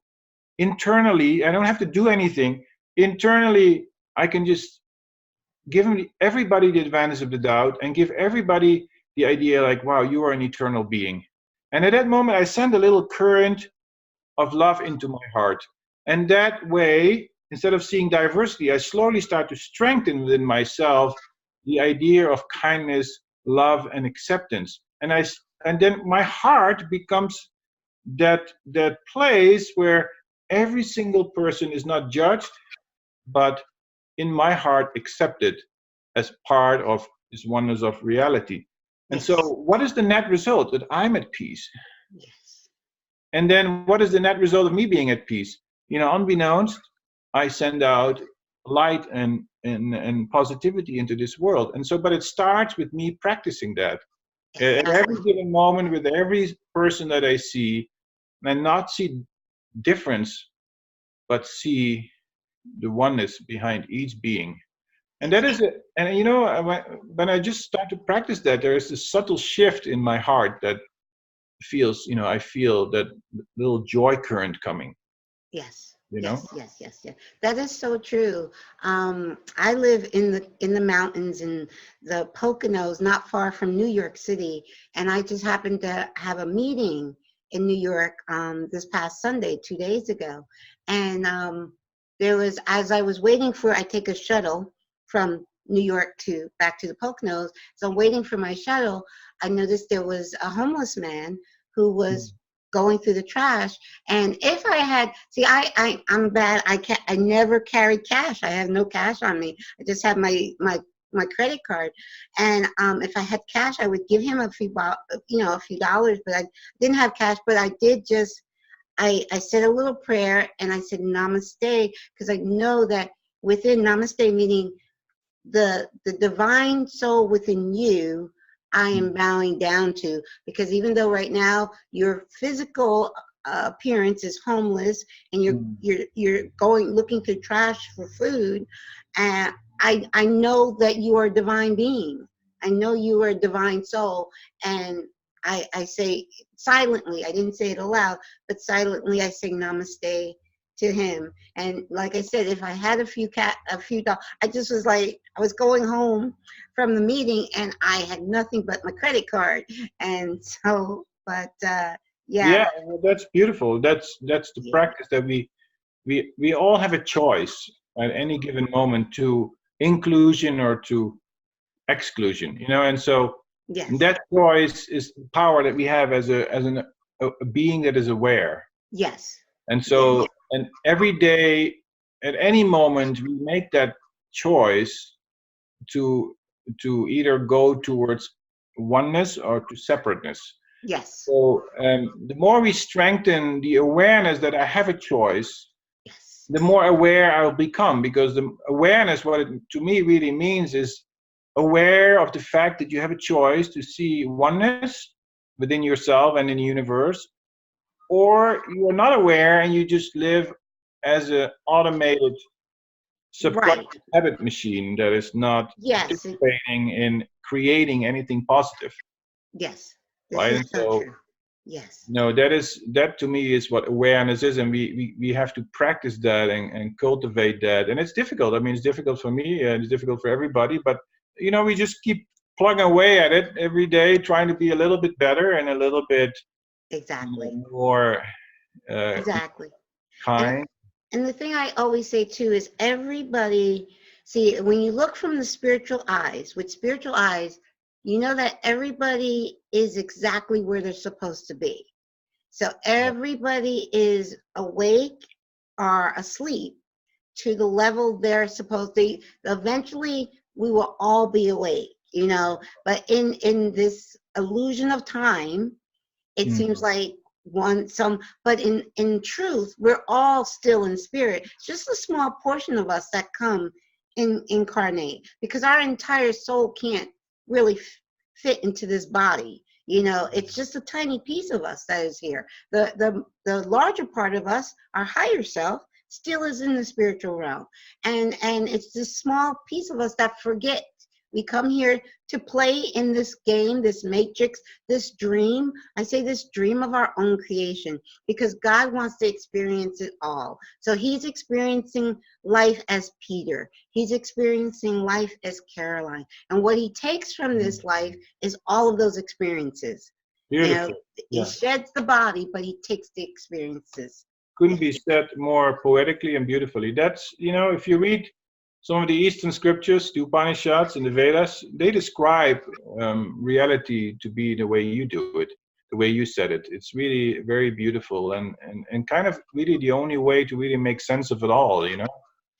internally, I don't have to do anything. Internally, I can just give everybody the advantage of the doubt and give everybody the idea like, wow, you are an eternal being. And at that moment, I send a little current of love into my heart. And that way, instead of seeing diversity, I slowly start to strengthen within myself the idea of kindness, love, and acceptance. And then my heart becomes that place where every single person is not judged, but in my heart accepted as part of this oneness of reality. And so what is the net result? That I'm at peace. Yes. And then what is the net result of me being at peace? Unbeknownst, I send out light and positivity into this world. And so, but it starts with me practicing that. At every given moment, with every person that I see, and not see difference, but see the oneness behind each being. And that is it. And when I just start to practice that, there is this subtle shift in my heart that feels, I feel that little joy current coming. Yes. Yes. That is so true. I live in the mountains in the Poconos, not far from New York City, and I just happened to have a meeting in New York this past Sunday, 2 days ago, and there was, as I was waiting I take a shuttle from New York back to the Poconos. So I'm waiting for my shuttle. I noticed there was a homeless man who was going through the trash. And if I had, I'm bad. I never carried cash. I have no cash on me. I just have my my credit card, and if I had cash, I would give him a few dollars, but I didn't have cash. But I did just I said a little prayer and I said namaste, because I know that within namaste, meaning the divine soul within you, I am bowing down to, because even though right now your physical appearance is homeless and you're going looking through trash for food, and I know that you are a divine being. I know you are a divine soul, and I say silently, I didn't say it aloud, but silently I say namaste to him. And like I said, if I had a few dollars, I just was like, I was going home from the meeting and I had nothing but my credit card. And so, but Yeah, yeah. well, that's beautiful. That's the Yeah. practice that we all have a choice at any given moment to inclusion or to exclusion, and so Yes. that choice is the power that we have as a being that is aware. Yes. And Yes. so, and every day, at any moment, we make that choice to either go towards oneness or to separateness. Yes. So the more we strengthen the awareness that I have a choice, Yes. the more aware I'll become, because the awareness, what it to me really means, is aware of the fact that you have a choice to see oneness within yourself and in the universe, or you are not aware and you just live as an automated Right. subconscious habit machine that is not Yes. participating in creating anything positive, Yes. This right? is And so so, true. Yes. no, that to me is what awareness is, and we have to practice that and cultivate that. And it's difficult. I mean, it's difficult for me and it's difficult for everybody, but we just keep plugging away at it every day, trying to be a little bit better and a little bit Exactly. more uh, Exactly. And kind. and the thing I always say too is everybody, see, when you look from the spiritual eyes, with spiritual eyes, you know that everybody is exactly where they're supposed to be. So everybody is awake or asleep to the level they're supposed to. Eventually, we will all be awake. But in this illusion of time, it Mm. seems like but in truth, we're all still in spirit. It's just a small portion of us that come incarnate, because our entire soul can't really fit into this body. It's just a tiny piece of us that is here. The larger part of us, our higher self, still is in the spiritual realm, and it's this small piece of us that forget. We come here to play in this game, this matrix, this dream. I say this dream of our own creation, because God wants to experience it all. So he's experiencing life as Peter. He's experiencing life as Caroline. And what he takes from this life is all of those experiences. Beautiful. He Yeah. sheds the body, but he takes the experiences. Couldn't be said more poetically and beautifully. That's, if you read some of the Eastern scriptures, the Upanishads and the Vedas, they describe reality to be the way you do it, the way you said it. It's really very beautiful and kind of really the only way to really make sense of it all.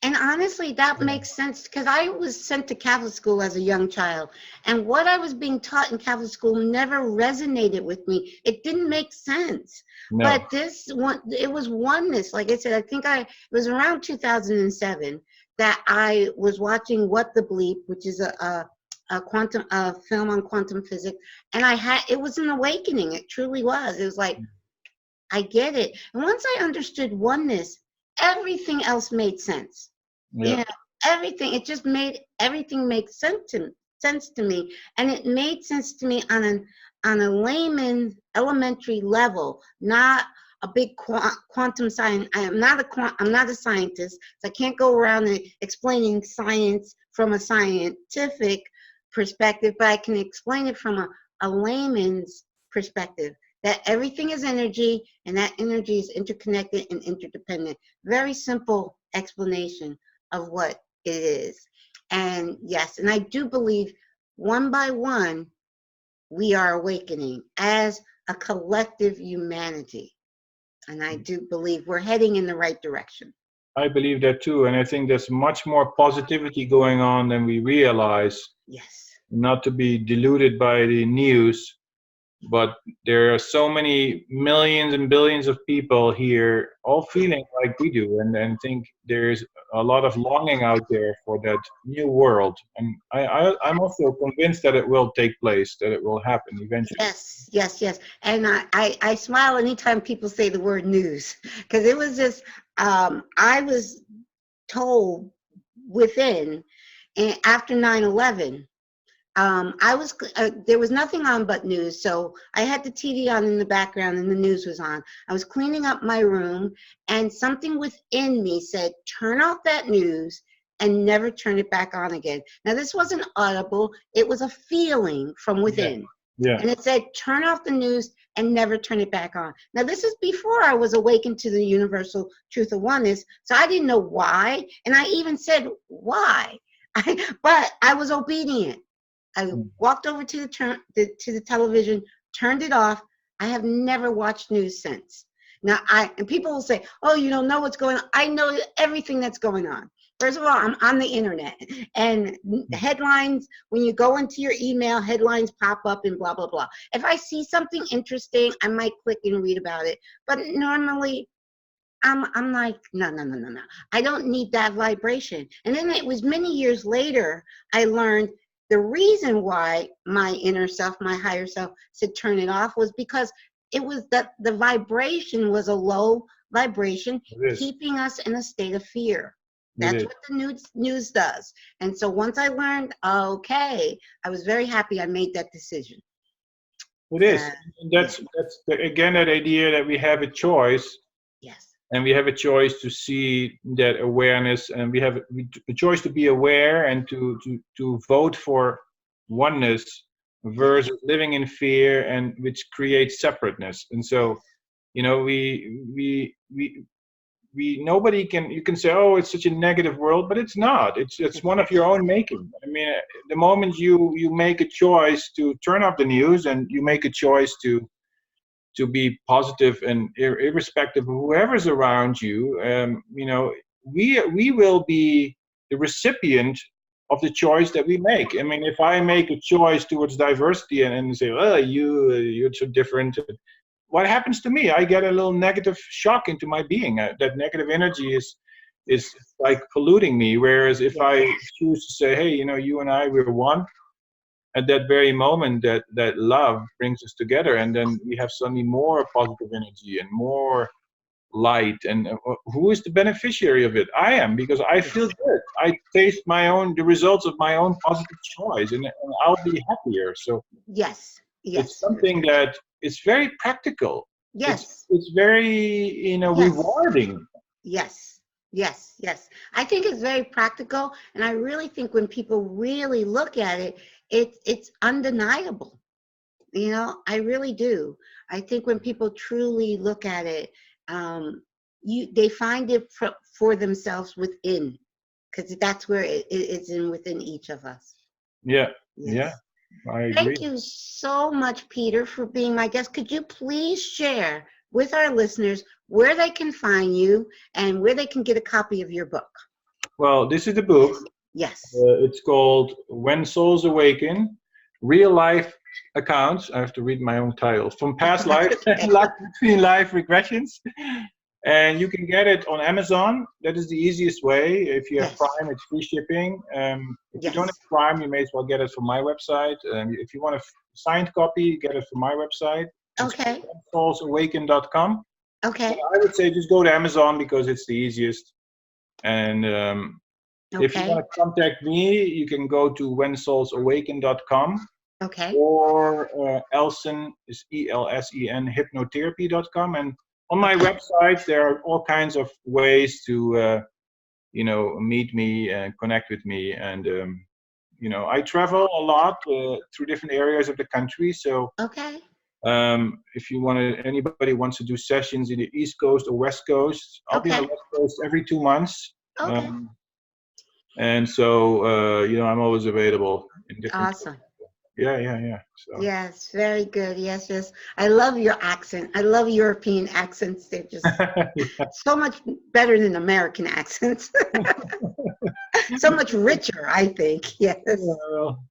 And honestly, that Yeah. makes sense, because I was sent to Catholic school as a young child. And what I was being taught in Catholic school never resonated with me. It didn't make sense. No. But this one, it was oneness. Like I said, I think it was around 2007 that I was watching What the Bleep, which is a film on quantum physics. And it was an awakening. It truly was. It was like, I get it. And once I understood oneness, everything else made sense. you Yeah. know Everything, it just made everything make sense to me, and it made sense to me on a layman elementary level, not a big quantum science. I'm not a scientist, so I can't go around and explaining science from a scientific perspective, but I can explain it from a layman's perspective, that everything is energy and that energy is interconnected and interdependent. Very simple explanation of what it is. And yes, and I do believe one by one, we are awakening as a collective humanity. And I do believe we're heading in the right direction. I believe that too, and I think there's much more positivity going on than we realize. Yes. Not to be deluded by the news, but there are so many millions and billions of people here all feeling like we do, and think there's a lot of longing out there for that new world. And I'm also convinced that it will take place, that it will happen eventually. Yes, yes, yes. And I smile anytime people say the word news, because it was just, I was told within, and after 9/11, there was nothing on but news, so I had the TV on in the background and the news was on. I was cleaning up my room and something within me said, turn off that news and never turn it back on again. Now, this wasn't audible, it was a feeling from within. Yeah. And it said, turn off the news and never turn it back on. Now, this is before I was awakened to the universal truth of oneness, so I didn't know why, and I even said, why? But I was obedient. I walked over to the television, turned it off. I have never watched news since. Now, and people will say, oh, you don't know what's going on. I know everything that's going on. First of all, I'm on the internet, and headlines, when you go into your email, headlines pop up and blah, blah, blah. If I see something interesting, I might click and read about it. But normally, I'm like, no. I don't need that vibration. And then it was many years later, I learned the reason why my inner self, my higher self said turn it off was because it was that the vibration was a low vibration, keeping us in a state of fear. That's what the news does. And so once I learned, okay, I was very happy I made that decision. It is. That's again that idea that we have a choice. Yes. And we have a choice to see that awareness, and we have a choice to be aware and to vote for oneness versus living in fear, and which creates separateness. And so, you know, we nobody can, you can say, oh, it's such a negative world, but it's not. It's one of your own making. I mean, the moment you make a choice to turn off the news, and you make a choice to be positive and irrespective of whoever's around you, you know, we will be the recipient of the choice that we make. I mean, if I make a choice towards diversity and say, oh, you're so different, what happens to me? I get a little negative shock into my being. That negative energy is like polluting me. Whereas if I choose to say, hey, you know, you and I, we're one, at that very moment, that love brings us together, and then we have suddenly more positive energy and more light. And who is the beneficiary of it? I am, because I feel good. I taste the results of my own positive choice, and I'll be happier. So yes, it's something that is very practical. Yes, it's very, you know, rewarding. Yes. I think it's very practical, and I really think when people really look at it, it's undeniable. You know, I really do. I think when people truly look at it, they find it for themselves within, because that's where it's within each of us. Yeah. I agree. Thank you so much, Peter, for being my guest. Could you please share with our listeners where they can find you and where they can get a copy of your book? Well, this is the book. Yes. It's called When Souls Awaken, Real Life Accounts. I have to read my own title. From past life, between life regressions. And you can get it on Amazon. That is the easiest way. If you have Prime, it's free shipping. If you don't have Prime, you may as well get it from my website. If you want a signed copy, get it from my website. Okay. soulsawaken.com. Okay. So I would say just go to Amazon, because it's the easiest. And if you want to contact me, you can go to whensoulsawaken.com. Okay. Or Elsen is ELSEN hypnotherapy.com. And on my website, there are all kinds of ways to, you know, meet me and connect with me. And, you know, I travel a lot through different areas of the country. So if anybody wants to do sessions in the East Coast or West Coast, I'll be on the West Coast every 2 months. And so, you know, I'm always available in different places. Yeah. So Yes, very good. Yes, yes. I love your accent. I love European accents. They're just yeah. so much better than American accents. So much richer, I think. Yes. Well,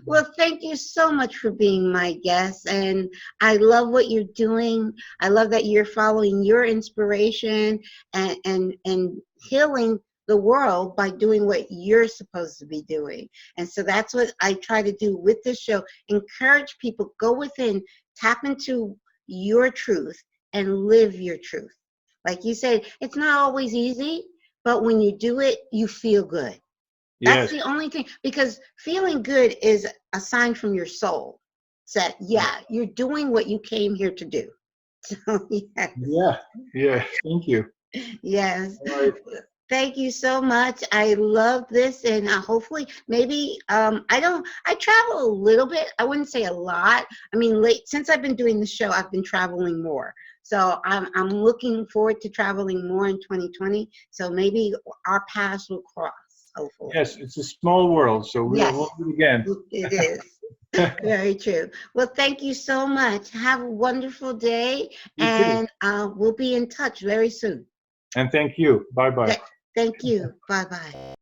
Well, thank you so much for being my guest. And I love what you're doing. I love that you're following your inspiration and healing the world by doing what you're supposed to be doing. And so that's what I try to do with this show. Encourage people, go within, tap into your truth and live your truth. Like you said, it's not always easy, but when you do it, you feel good. That's yes. the only thing, because feeling good is a sign from your soul that, yeah, you're doing what you came here to do. So, yes, Yeah. Thank you. yes. All right. Thank you so much. I love this, and hopefully, maybe I travel a little bit. I wouldn't say a lot. I mean, since I've been doing the show, I've been traveling more. So I'm looking forward to traveling more in 2020. So maybe our paths will cross. Hopefully. Yes, it's a small world, so Yes, we'll do it again. it is. Very true. Well, thank you so much. Have a wonderful day, You too. and we'll be in touch very soon. And thank you. Bye bye. Thank you. Bye-bye.